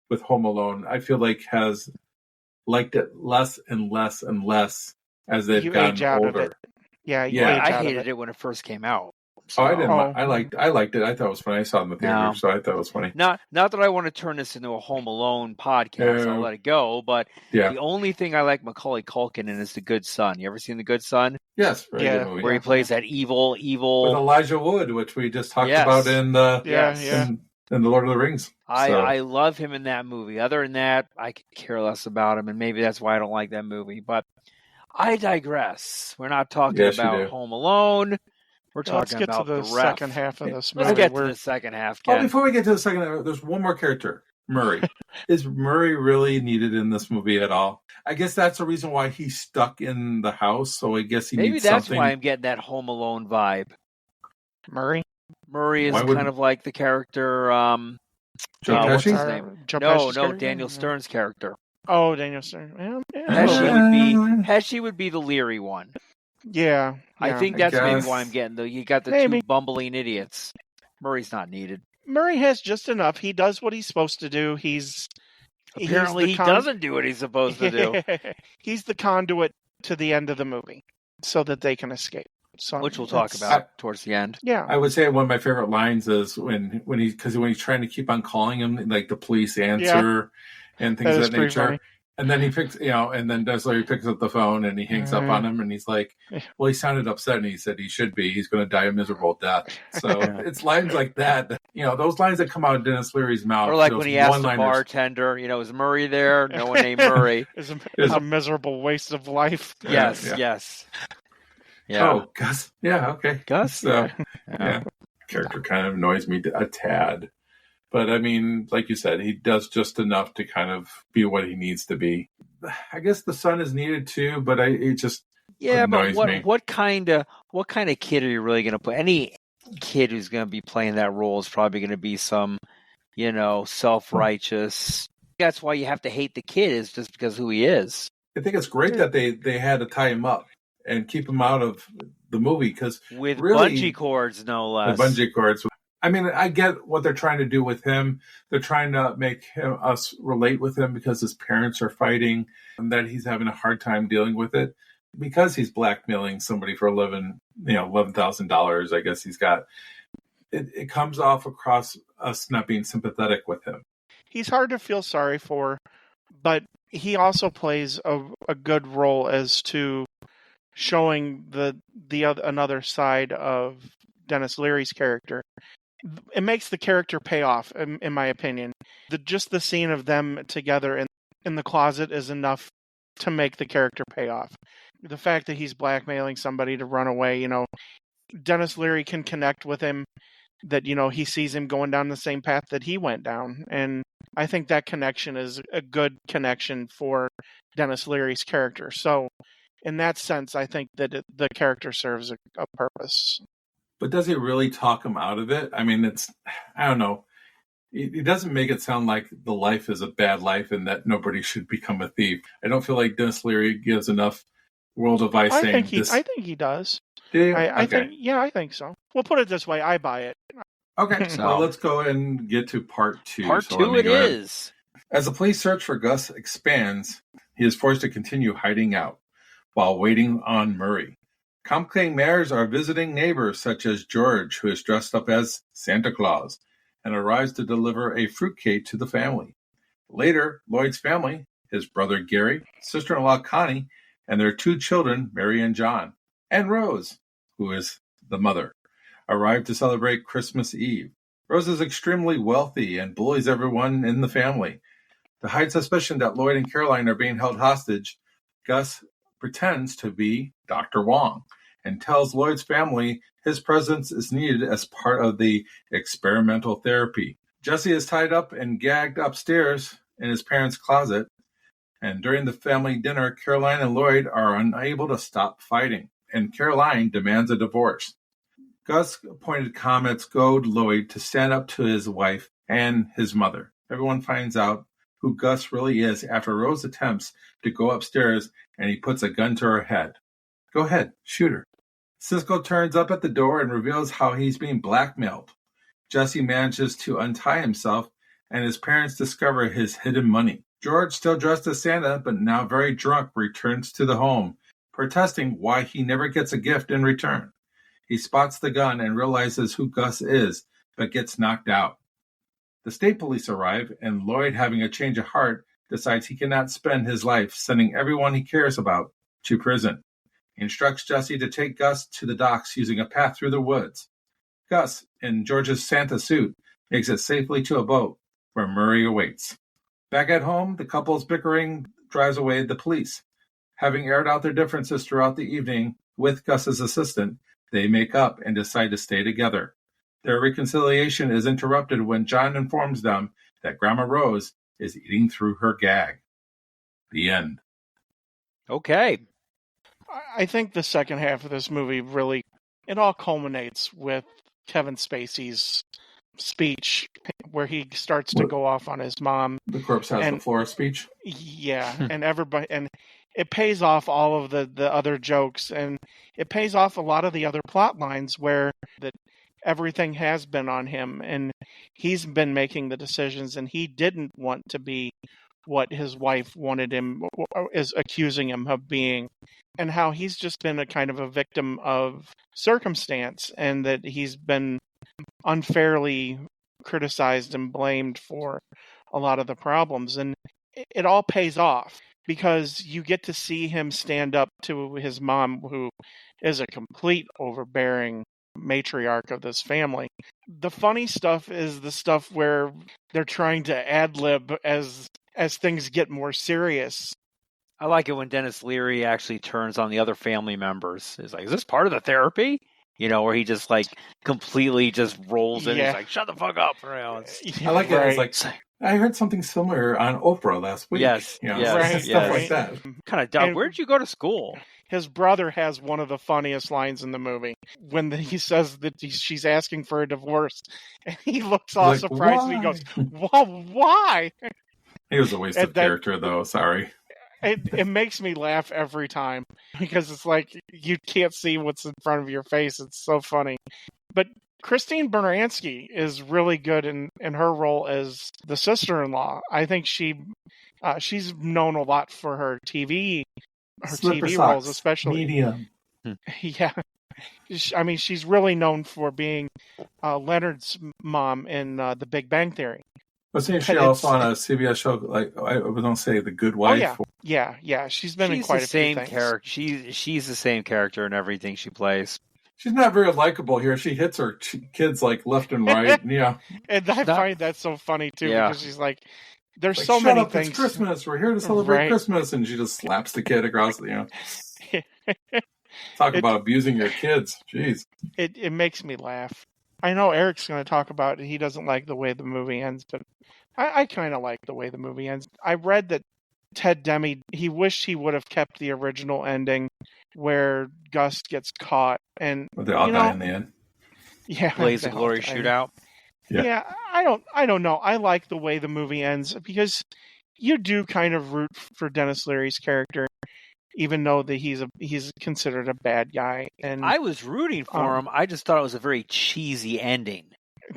with Home Alone, I feel like has liked it less and less and less as they've You gotten age out older. of it. Yeah, you Yeah. age I out of hated it when it first came out. Oh, I didn't. Oh. I liked it. I thought it was funny. I saw it in the theater, No. so I thought it was funny. Not that I want to turn this into a Home Alone podcast. Yeah. I'll let it go. But Yeah. the only thing I like Macaulay Culkin in is The Good Son. You ever seen The Good Son? Yes. Very Yeah. good movie. Where he plays that evil. With Elijah Wood, which we just talked Yes. about in the Yeah, Yes. yeah. in the Lord of the Rings. So, I love him in that movie. Other than that, I could care less about him, and maybe that's why I don't like that movie. But I digress. We're not talking Yes, you about do. Home Alone. We're Let's talking get to about the the second ref. half of this Let's movie. get to We're- the second half, oh, Ken. before we get to the second, there's one more character, Murray. Is Murray really needed in this movie at all? I guess that's the reason why he's stuck in the house. So I guess he Maybe needs that's something. why I'm getting that Home Alone vibe. Murray. Murray is Why kind wouldn't- of like the character. Joe what's Pesci? his name? Joe No, Pesci's character? Daniel Yeah. Stern's character. Oh, Daniel Stern. Yeah, Pesci would be the leery one. yeah. I think I that's maybe guess. why I'm getting you got the Maybe. two bumbling idiots. Murray's not needed. Murray has just enough. He does what he's supposed to do. Apparently, he doesn't do what he's supposed to do, He's the conduit to the end of the movie, so that they can escape. So which we'll talk it's- about towards the end. Yeah. I would say one of my favorite lines is when he's trying to keep on calling him, like the police answer and things That of is that pretty nature. funny. And then he picks, and then Desler picks up the phone and he hangs up on him and he's like, well, he sounded upset and he said he should be. He's going to die a miserable death. So it's lines like that, those lines that come out of Dennis Leary's mouth. Or like those when he asked the one-liners. bartender, is Murray there? No one named Murray. It's Is- a miserable waste of life. Yes, Yeah. yes. Yeah. Oh, Gus. Yeah, okay. Gus? So, Yeah. yeah. Character kind of annoys me a tad. But I mean, like you said, he does just enough to kind of be what he needs to be. I guess the son is needed too, but it just Yeah, but annoys me. what kind of kid are you really going to put? Any kid who's going to be playing that role is probably going to be some, self-righteous. That's why you have to hate the kid, is just because who he is. I think it's great that they had to tie him up and keep him out of the movie because With really, bungee cords, no the less. bungee cords. I mean, I get what they're trying to do with him. They're trying to make us relate with him because his parents are fighting and that he's having a hard time dealing with it because he's blackmailing somebody for $11,000. I guess he's got. It comes off across us not being sympathetic with him. He's hard to feel sorry for, but he also plays a good role as to showing the another side of Dennis Leary's character, it makes the character pay off, in my opinion. Just the scene of them together in the closet is enough to make the character pay off. The fact that he's blackmailing somebody to run away, Denis Leary can connect with him, that, he sees him going down the same path that he went down. And I think that connection is a good connection for Denis Leary's character. So in that sense, I think that the character serves a purpose. But does he really talk him out of it? I mean, I don't know. He doesn't make it sound like the life is a bad life and that nobody should become a thief. I don't feel like Denis Leary gives enough world advice saying I think he does. Do you? I think so. We'll put it this way. I buy it. Okay, So- well, let's go and get to part 2. Part So 2 let me it go ahead. is. As the police search for Gus expands, he is forced to continue hiding out while waiting on Murray. Complicating matters are visiting neighbors such as George, who is dressed up as Santa Claus and arrives to deliver a fruitcake to the family. Later, Lloyd's family, his brother Gary, sister-in-law Connie, and their 2 children, Mary and John, and Rose, who is the mother, arrive to celebrate Christmas Eve. Rose is extremely wealthy and bullies everyone in the family. To hide suspicion that Lloyd and Caroline are being held hostage, Gus pretends to be Dr. Wong and tells Lloyd's family his presence is needed as part of the experimental therapy. Jesse is tied up and gagged upstairs in his parents' closet, and during the family dinner, Caroline and Lloyd are unable to stop fighting, and Caroline demands a divorce. Gus-appointed comets goad Lloyd to stand up to his wife and his mother. Everyone finds out who Gus really is after Rose attempts to go upstairs and he puts a gun to her head. Go ahead, shoot her. Cisco turns up at the door and reveals how he's being blackmailed. Jesse manages to untie himself and his parents discover his hidden money. George, still dressed as Santa but now very drunk, returns to the home, protesting why he never gets a gift in return. He spots the gun and realizes who Gus is, but gets knocked out. The state police arrive, and Lloyd, having a change of heart, decides he cannot spend his life sending everyone he cares about to prison. He instructs Jesse to take Gus to the docks using a path through the woods. Gus, in George's Santa suit, makes it safely to a boat where Murray awaits. Back at home, the couple's bickering drives away the police. Having aired out their differences throughout the evening with Gus's assistant, they make up and decide to stay together. Their reconciliation is interrupted when John informs them that Grandma Rose is eating through her gag. The end. Okay. I think the second half of this movie really, it all culminates with Kevin Spacey's speech where he starts to go off on his mom. The corpse has the floor speech. Yeah, and everybody, and it pays off all of the other jokes, and it pays off a lot of the other plot lines where that everything has been on him, and he's been making the decisions, and he didn't want to be what his wife wanted him, is accusing him of being, and how he's just been a kind of a victim of circumstance, and that he's been unfairly criticized and blamed for a lot of the problems. And it all pays off because you get to see him stand up to his mom, who is a complete overbearing matriarch of this family. The funny stuff is the stuff where they're trying to ad-lib as things get more serious. I like it when Denis Leary actually turns on the other family members. He's like, is this part of the therapy? You know, where he just like completely just rolls in. Yeah. He's like, shut the fuck up. You know, I like it. It's Right. like, I heard something similar on Oprah last week. Yes, You know, yes, Right. stuff yes. like that. kind of dumb. And- Where'd you go to school? His brother has one of the funniest lines in the movie when he says that she's asking for a divorce, and he looks all Like, surprised. And he goes, "Well, why?" He was a waste And of that- character, though. Sorry. It makes me laugh every time because it's like you can't see what's in front of your face. It's so funny. But Christine Baranski is really good in her role as the sister-in-law. I think she's known a lot for her TV Slipper TV socks, roles, especially. medium. Yeah. I mean, she's really known for being Leonard's mom in The Big Bang Theory. Wasn't she It's- also on a CBS show, like, I don't say The Good Wife? Yeah. She's been in She's quite the a same few things. character. She's the same character in everything she plays. She's not very likable here. She hits her kids like left and right. Yeah. And I find that so funny too, Yeah. because she's like, there's Like, so shut many up, things. it's Christmas. We're here to celebrate Right. Christmas. And she just slaps the kid across the, Talk about abusing your kids. Jeez. It makes me laugh. I know Eric's going to talk about it. He doesn't like the way the movie ends, but I kind of like the way the movie ends. I read that Ted Demme, he wished he would have kept the original ending where Gus gets caught and But they all die in the end. Yeah, Blaze of they Glory all die. shootout. Yeah. Yeah, I don't know. I like the way the movie ends because you do kind of root for Dennis Leary's character, even though that he's considered a bad guy. And I was rooting for him. I just thought it was a very cheesy ending.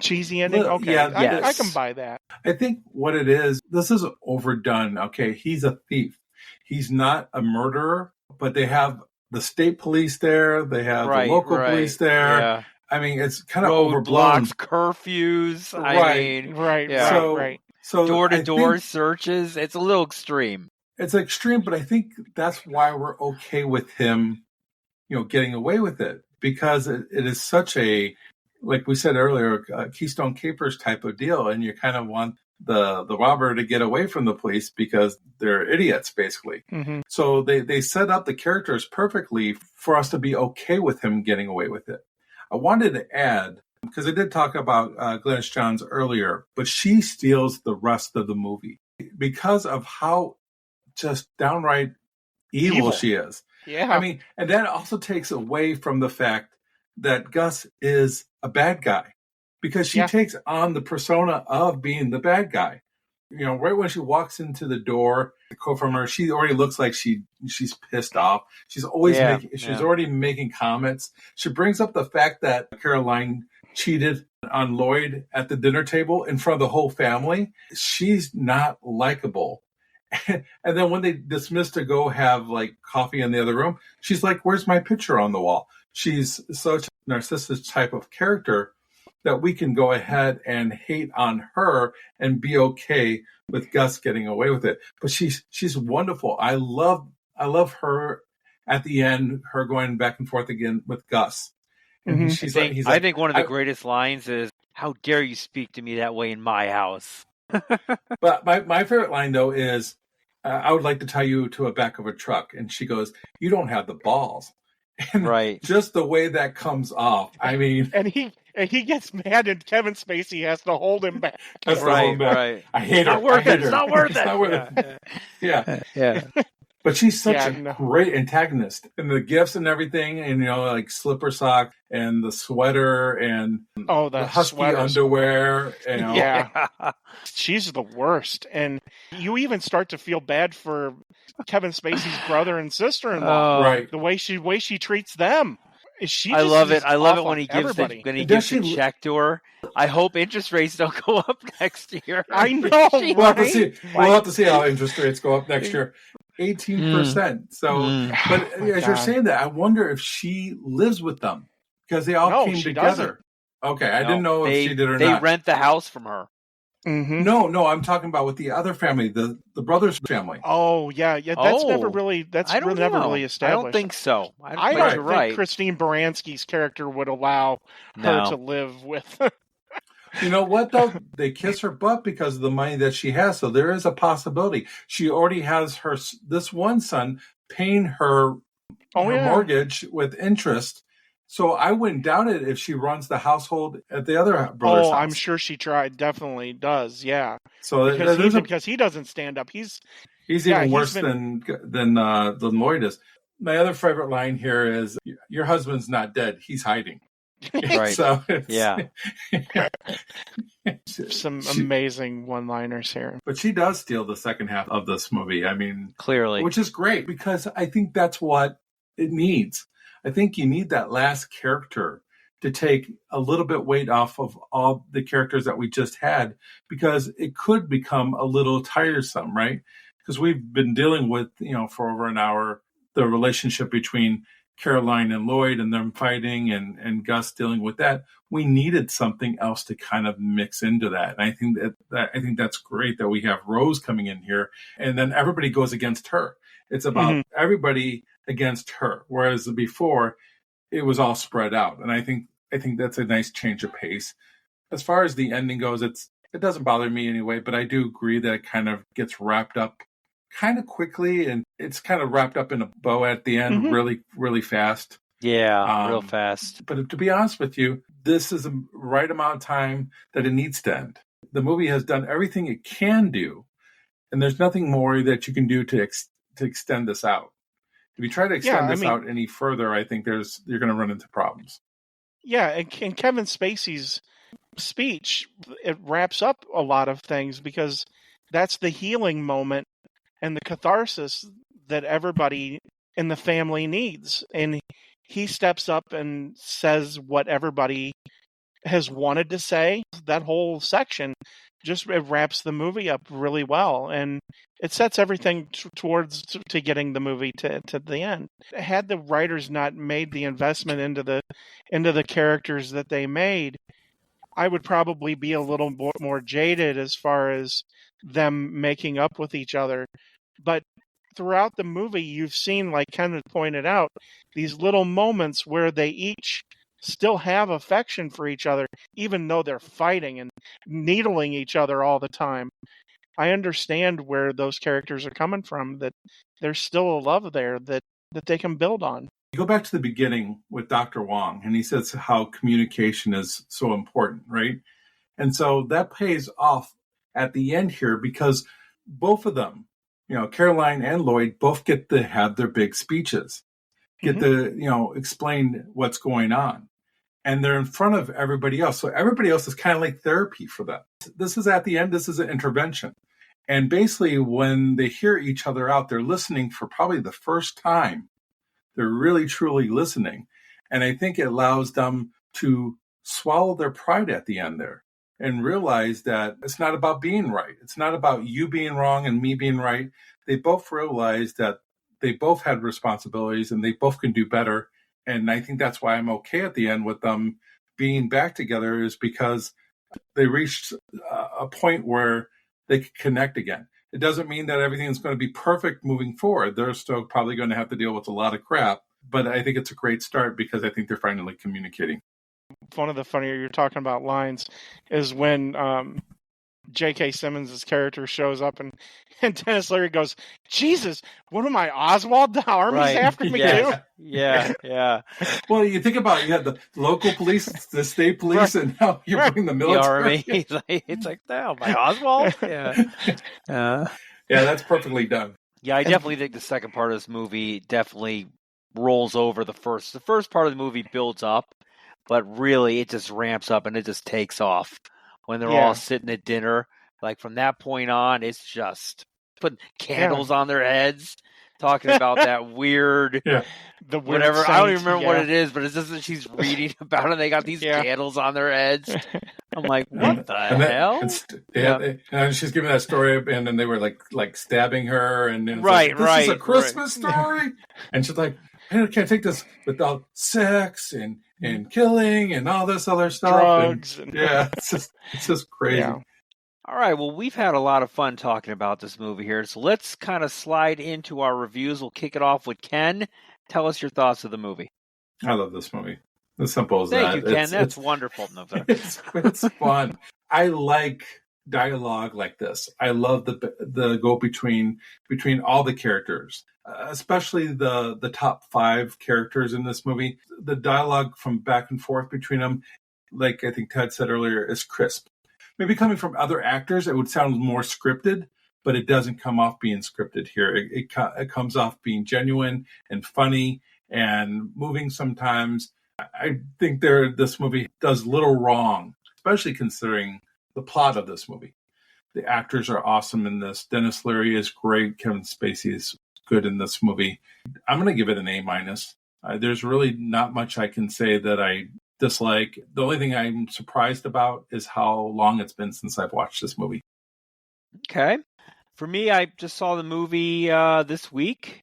cheesy ending. Well, Okay, yeah, I yes. can buy that. I think what it is, this is overdone. Okay, he's a thief. He's not a murderer, but they have the state police there. They have the local police there. Yeah. I mean, it's kind of overblown. Roadblocks, curfews. I Right. mean, Right, Yeah. right. So door-to-door I think searches. It's a little extreme. it's extreme, but I think that's why we're okay with him, getting away with it, because it is such a, like we said earlier, Keystone Capers type of deal, and you kind of want the robber to get away from the police because they're idiots, basically. Mm-hmm. So they set up the characters perfectly for us to be okay with him getting away with it. I wanted to add, because I did talk about Glynis Johns earlier, but she steals the rest of the movie because of how just downright evil she is. Yeah. I mean, and that also takes away from the fact that Gus is a bad guy, because she takes on the persona of being the bad guy. Right when she walks into the door, the quote from her, she already looks like she's pissed off. She's always already making comments. She brings up the fact that Caroline cheated on Lloyd at the dinner table in front of the whole family. She's not likable. And then when they dismiss to go have like coffee in the other room, she's like, "Where's my picture on the wall?" She's such a narcissistic type of character that we can go ahead and hate on her and be okay with Gus getting away with it. But she's wonderful. I love her at the end, her going back and forth again with Gus. And I think one of the greatest lines is, "How dare you speak to me that way in my house?" But my favorite line, though, is, "I would like to tie you to a back of a truck." And she goes, "You don't have the balls." And right. Just the way that comes off. I mean, and he gets mad, and Kevin Spacey has to hold him back. Right. I hate her. It's not worth it. Yeah. Yeah. But she's such a great antagonist. And the gifts and everything, and like slipper sock and the sweater and the husky underwear. Yeah. She's the worst. And you even start to feel bad for Kevin Spacey's brother and sister-in-law. Right. The way she treats them. I love it. I love it when he gives the check to her. I hope interest rates don't go up next year. I know. We'll have to see how interest rates go up next year. 18%. So, but as you're saying that, I wonder if she lives with them, because they all came together. Doesn't. Okay, I didn't know if she did or not. They rent the house from her. Mm-hmm. No, I'm talking about with the other family, the brother's family. Oh, yeah. That's never really established. I don't think so. I don't think Christine Baranski's character would allow her to live with. You know what, though? They kiss her butt because of the money that she has. So there is a possibility. She already has this one son paying her mortgage with interest. So I wouldn't doubt it if she runs the household at the other brother's house. I'm sure she definitely does. Yeah. So because he doesn't stand up. He's even worse than Lloyd is. My other favorite line here is, "Your husband's not dead. He's hiding." Right. So some amazing one-liners here. But she does steal the second half of this movie. I mean, clearly, which is great, because I think that's what it needs. I think you need that last character to take a little bit weight off of all the characters that we just had, because it could become a little tiresome, right? Because we've been dealing with, for over an hour, the relationship between Caroline and Lloyd and them fighting and Gus dealing with that. We needed something else to kind of mix into that. And I think I think that's great that we have Rose coming in here, and then everybody goes against her. It's about everybody against her. Whereas before, it was all spread out. And I think that's a nice change of pace. As far as the ending goes, it doesn't bother me anyway, but I do agree that it kind of gets wrapped up kind of quickly, and it's kind of wrapped up in a bow at the end really, really fast. Yeah, real fast. But to be honest with you, this is the right amount of time that it needs to end. The movie has done everything it can do, and there's nothing more that you can do to extend this out. If you try to extend this out any further, I think you're going to run into problems. Yeah, and Kevin Spacey's speech, it wraps up a lot of things because that's the healing moment and the catharsis that everybody in the family needs. And he steps up and says what everybody has wanted to say. That whole section just it wraps the movie up really well, and it sets everything towards getting the movie to the end. Had the writers not made the investment into the characters that they made, I would probably be a little more jaded as far as them making up with each other. But throughout the movie, you've seen, like Ken pointed out, these little moments where they each still have affection for each other, even though they're fighting and needling each other all the time. I understand where those characters are coming from, that there's still a love there that they can build on. You go back to the beginning with Dr. Wong, and he says how communication is so important, right? And so that pays off at the end here because both of them, Caroline and Lloyd, both get to have their big speeches, get to, explain what's going on. And they're in front of everybody else. So everybody else is kind of like therapy for them. This is at the end, this is an intervention. And basically when they hear each other out, they're listening for probably the first time. They're really, truly listening. And I think it allows them to swallow their pride at the end there and realize that it's not about being right. It's not about you being wrong and me being right. They both realize that they both had responsibilities and they both can do better. And I think that's why I'm okay at the end with them being back together, is because they reached a point where they could connect again. It doesn't mean that everything's going to be perfect moving forward. They're still probably going to have to deal with a lot of crap. But I think it's a great start because I think they're finally communicating. One of the funnier you're talking about lines is when J.K. Simmons' character shows up and Dennis Leary goes, Jesus, what am I, Oswald? The army's after me too? Yeah. Well, you think about it, you had the local police, the state police, and now you're bringing the military. The army. It's like, am I Oswald? Yeah. Yeah, that's perfectly done. Yeah, I definitely think the second part of this movie definitely rolls over the first. The first part of the movie builds up, but really it just ramps up and it just takes off. When they're all sitting at dinner, like from that point on, it's just putting candles on their heads, talking about that weird, the weird whatever. saint, I don't even remember what it is, but it's just that she's reading about it. And they got these candles on their heads. I'm like, what the hell? And she's giving that story, and then they were like stabbing her, and then this is a Christmas story, and she's like, I can't take this without sex and killing and all this other stuff. Drugs. It's just crazy. Yeah. All right, well, we've had a lot of fun talking about this movie here, so let's kind of slide into our reviews. We'll kick it off with Ken. Tell us your thoughts of the movie. I love this movie. As simple as that. Thank you, Ken. That's wonderful. It's fun. I like dialogue like this. I love the go between all the characters, especially the top 5 characters in this movie. The dialogue from back and forth between them, like I think Ted said earlier, is crisp. Maybe coming from other actors, it would sound more scripted, but it doesn't come off being scripted here. It comes off being genuine and funny and moving sometimes. I think this movie does little wrong, especially considering the plot of this movie. The actors are awesome in this. Dennis Leary is great. Kevin Spacey is good in this movie. I'm going to give it an A-. There's really not much I can say that I dislike. The only thing I'm surprised about is how long it's been since I've watched this movie. Okay. For me, I just saw the movie this week.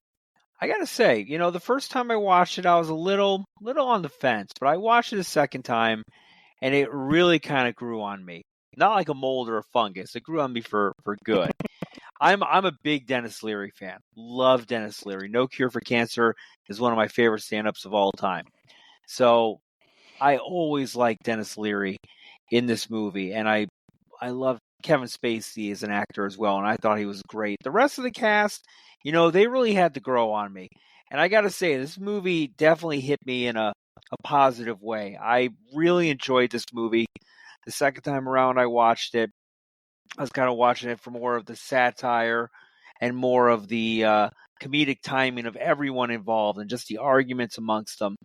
I got to say, the first time I watched it, I was a little on the fence, but I watched it a second time and it really kind of grew on me. Not like a mold or a fungus. It grew on me for good. I'm a big Dennis Leary fan. Love Dennis Leary. No Cure for Cancer is one of my favorite stand-ups of all time. So I always liked Dennis Leary in this movie, and I love Kevin Spacey as an actor as well, and I thought he was great. The rest of the cast, they really had to grow on me. And I got to say, this movie definitely hit me in a positive way. I really enjoyed this movie. The second time around I watched it, I was kind of watching it for more of the satire and more of the comedic timing of everyone involved and just the arguments amongst them.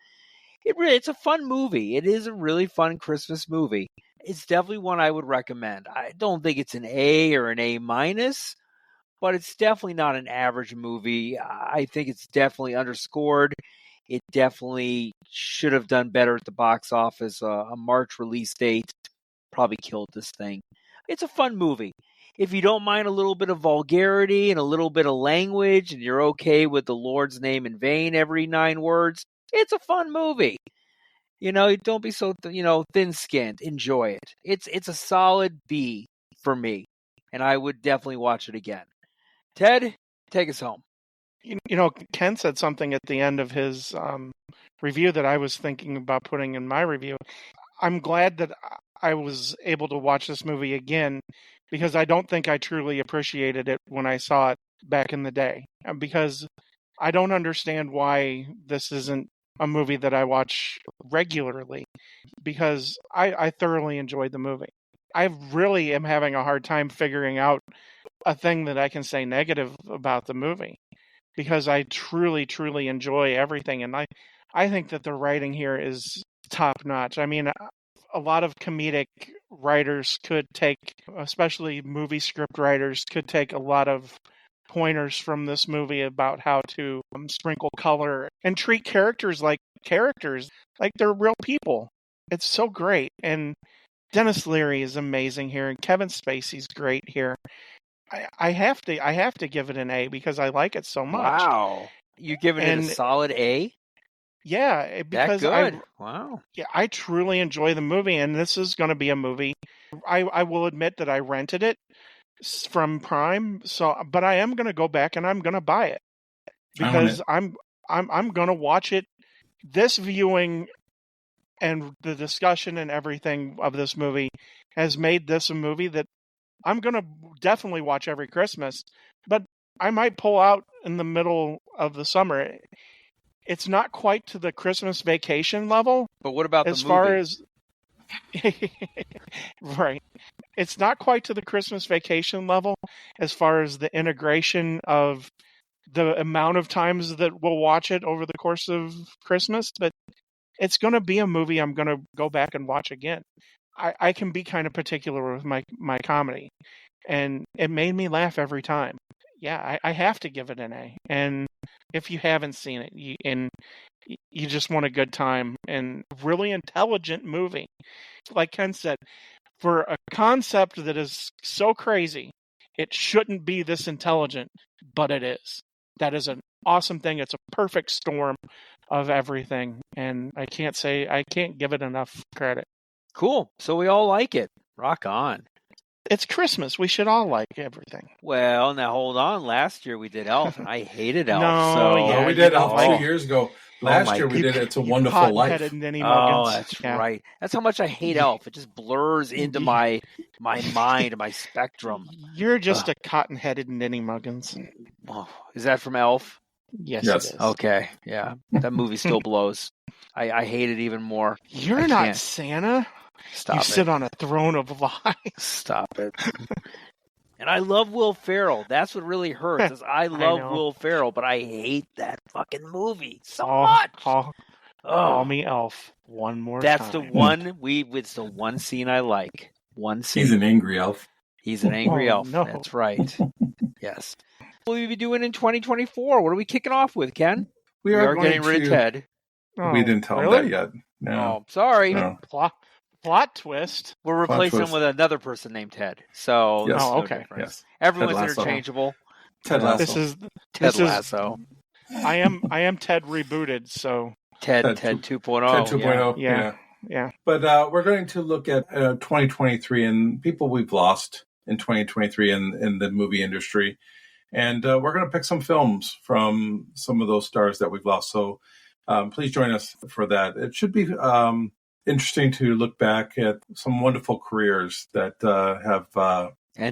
It's a fun movie. It is a really fun Christmas movie. It's definitely one I would recommend. I don't think it's an A or an A minus, but it's definitely not an average movie. I think it's definitely underscored. It definitely should have done better at the box office. A March release date probably killed this thing. It's a fun movie. If you don't mind a little bit of vulgarity and a little bit of language, and you're okay with the Lord's name in vain every 9 words, it's a fun movie. Don't be so thin-skinned. Enjoy it. It's a solid B for me, and I would definitely watch it again. Ted, take us home. Ken said something at the end of his review that I was thinking about putting in my review. I'm glad that I was able to watch this movie again, because I don't think I truly appreciated it when I saw it back in the day. Because I don't understand why this isn't a movie that I watch regularly, because I thoroughly enjoyed the movie. I really am having a hard time figuring out a thing that I can say negative about the movie, because I truly, truly enjoy everything. And I think that the writing here is top notch. I mean, a lot of comedic writers could take, especially movie script writers, could take a lot of pointers from this movie about how to sprinkle color and treat characters like they're real people. It's so great. And Dennis Leary is amazing here, and Kevin Spacey's great here. I have to give it an A because I like it so much. Wow. You're giving it a solid A? Yeah, because that good. Wow. Yeah, I truly enjoy the movie, and this is going to be a movie. I will admit that I rented it from Prime, but I am going to go back and I'm going to buy it because I'm going to watch it. This viewing and the discussion and everything of this movie has made this a movie that I'm going to definitely watch every Christmas, but I might pull out in the middle of the summer. It's not quite to the Christmas Vacation level. But what about as the far movie? as right? It's not quite to the Christmas Vacation level as far as the integration of the amount of times that we'll watch it over the course of Christmas, but it's going to be a movie I'm going to go back and watch again. I can be kind of particular with my comedy, and it made me laugh every time. Yeah, I have to give it an A. And if you haven't seen it, you just want a good time and really intelligent movie. Like Ken said, for a concept that is so crazy, it shouldn't be this intelligent, but it is. That is an awesome thing. It's a perfect storm of everything, and I can't give it enough credit. Cool. So we all like it. Rock on. It's Christmas. We should all like everything. Well, now hold on. Last year we did Elf, and I hated Elf. No, we did Elf 2 years ago. Last year we did It's a Wonderful Life. That's right. That's how much I hate Elf. It just blurs into my mind, my spectrum. You're just a cotton-headed Ninny Muggins. Oh, is that from Elf? Yes, it is. Okay, yeah. That movie still blows. I hate it even more. You're not Santa. Stop you it. sit on a throne of lies. Stop it. And I love Will Ferrell. That's what really hurts. Is I love Will Ferrell, but I hate that fucking movie so much. Call me Elf one more time. That's the one. It's the one scene I like. One scene. He's an angry elf. He's an angry elf. No. That's right. Yes. What will we be doing in 2024? What are we kicking off with, Ken? We are getting rid of Ted. Oh, we didn't tell him that yet. No. Oh, sorry. No. Plot twist. We're replacing him with another person named Ted. So, yes. Okay. Yes. Everyone's interchangeable. Ted Lasso. This is Lasso. I am Ted rebooted. So Ted 2.0. Ted 2.0. Yeah. But we're going to look at 2023 and people we've lost in 2023 in the movie industry. And we're going to pick some films from some of those stars that we've lost. So please join us for that. It should be interesting to look back at some wonderful careers that have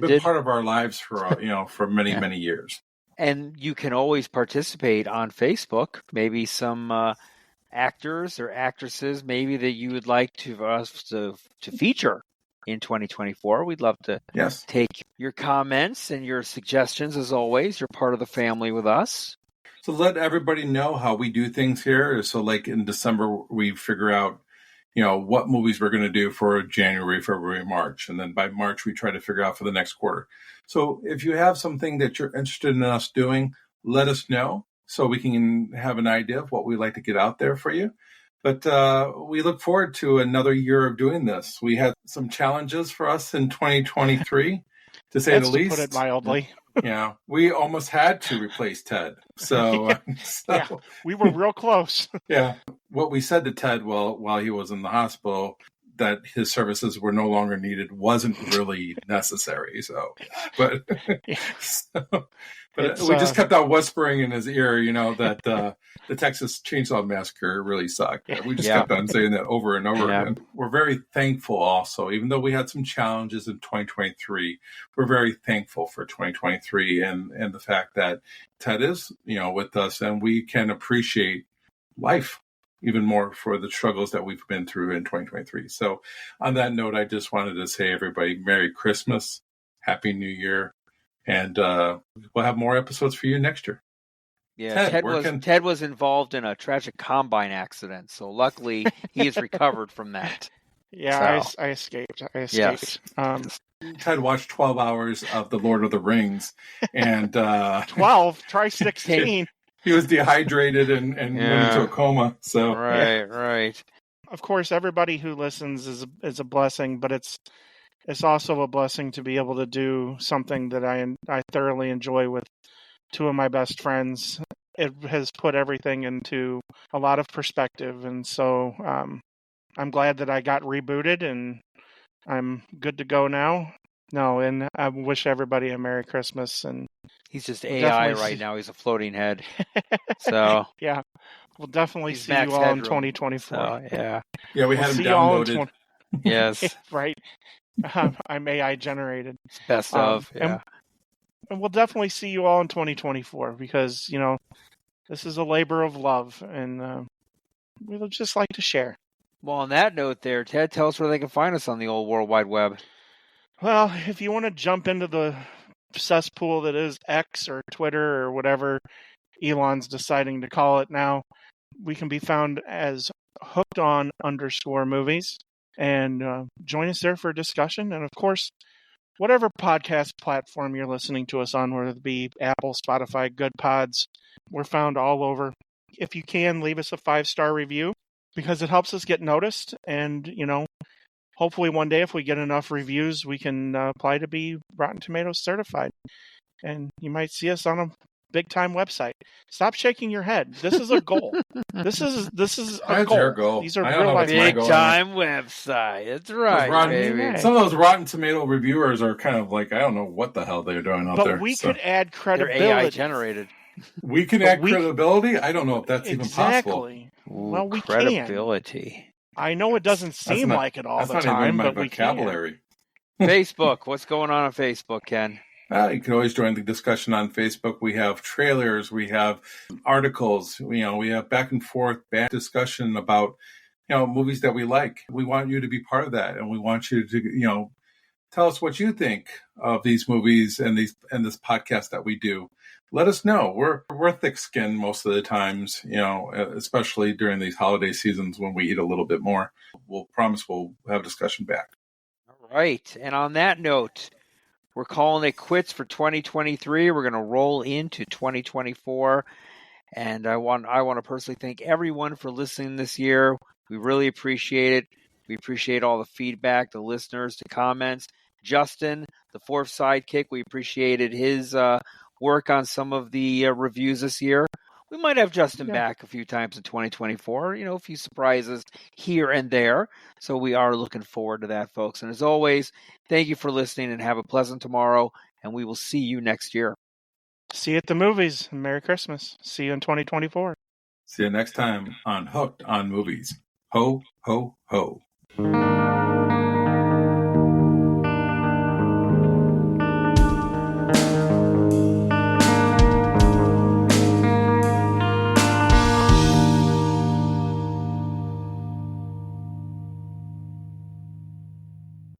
been part of our lives for for many, Yeah. many years. And you can always participate on Facebook. Maybe some actors or actresses maybe that you would like us to feature in 2024. We'd love to take your comments and your suggestions. As always, you're part of the family with us. So let everybody know how we do things here. So like in December, we figure out, what movies we're going to do for January, February, March. And then by March, we try to figure out for the next quarter. So if you have something that you're interested in us doing, let us know so we can have an idea of what we'd like to get out there for you. But we look forward to another year of doing this. We had some challenges for us in 2023, to say the least. To put it mildly. Yeah, we almost had to replace Ted. So, yeah, we were real close. Yeah. What we said to Ted while he was in the hospital, that his services were no longer needed, wasn't really necessary. But we just kept on whispering in his ear, that the Texas Chainsaw Massacre really sucked. We just kept on saying that over and over again. We're very thankful also, even though we had some challenges in 2023, we're very thankful for 2023 and the fact that Ted is, with us, and we can appreciate life even more for the struggles that we've been through in 2023. So on that note, I just wanted to say, everybody, Merry Christmas, Happy New Year, and we'll have more episodes for you next year. Yeah, Ted was involved in a tragic combine accident, so luckily he is recovered from that. Yeah, so. I escaped. Yes. Ted watched 12 hours of The Lord of the Rings, and 12, try 16. He was dehydrated and went into a coma. So right. Of course, everybody who listens is a blessing, but it's also a blessing to be able to do something that I thoroughly enjoy with two of my best friends. It has put everything into a lot of perspective, and so I'm glad that I got rebooted and I'm good to go now. No, and I wish everybody a Merry Christmas. And he's just AI right now. He's a floating head. So yeah, we'll definitely see you all in 2024. So, yeah, we had him downloaded. Yes, right. I'm AI generated. It's best of. Yeah, and we'll definitely see you all in 2024 because this is a labor of love, and we would just like to share. Well, on that note, there, Ted, tell us where they can find us on the old World Wide Web. Well, if you want to jump into the cesspool that is X or Twitter or whatever Elon's deciding to call it now, we can be found as hooked_on_movies, and join us there for a discussion. And of course, whatever podcast platform you're listening to us on, whether it be Apple, Spotify, Good Pods, we're found all over. If you can, leave us a 5-star review because it helps us get noticed, and hopefully one day if we get enough reviews, we can apply to be Rotten Tomatoes certified. And you might see us on a big-time website. Stop shaking your head. This is a goal. This is a goal. These are real life big-time website. That's right, baby. Some of those Rotten Tomato reviewers are kind of like, I don't know what the hell they're doing out there. But we could add credibility. They're AI generated. We can add credibility? I don't know if that's even possible. Ooh, well, we credibility. I know it doesn't seem like it all the time, but we can. Facebook. What's going on Facebook, Ken? You can always join the discussion on Facebook. We have trailers, we have articles, we have back and forth discussion about, movies that we like. We want you to be part of that, and we want you to, tell us what you think of these movies and this podcast that we do. Let us know. We're thick-skinned most of the times, especially during these holiday seasons when we eat a little bit more. We'll promise we'll have a discussion back. All right. And on that note, we're calling it quits for 2023. We're going to roll into 2024. And I want to personally thank everyone for listening this year. We really appreciate it. We appreciate all the feedback, the listeners, the comments. Justin, the fourth sidekick, we appreciated his work on some of the reviews this year. We might have Justin back a few times in 2024, a few surprises here and there. So we are looking forward to that, folks. And as always, thank you for listening and have a pleasant tomorrow. And we will see you next year. See you at the movies. Merry Christmas. See you in 2024. See you next time on Hooked on Movies. Ho, ho, ho.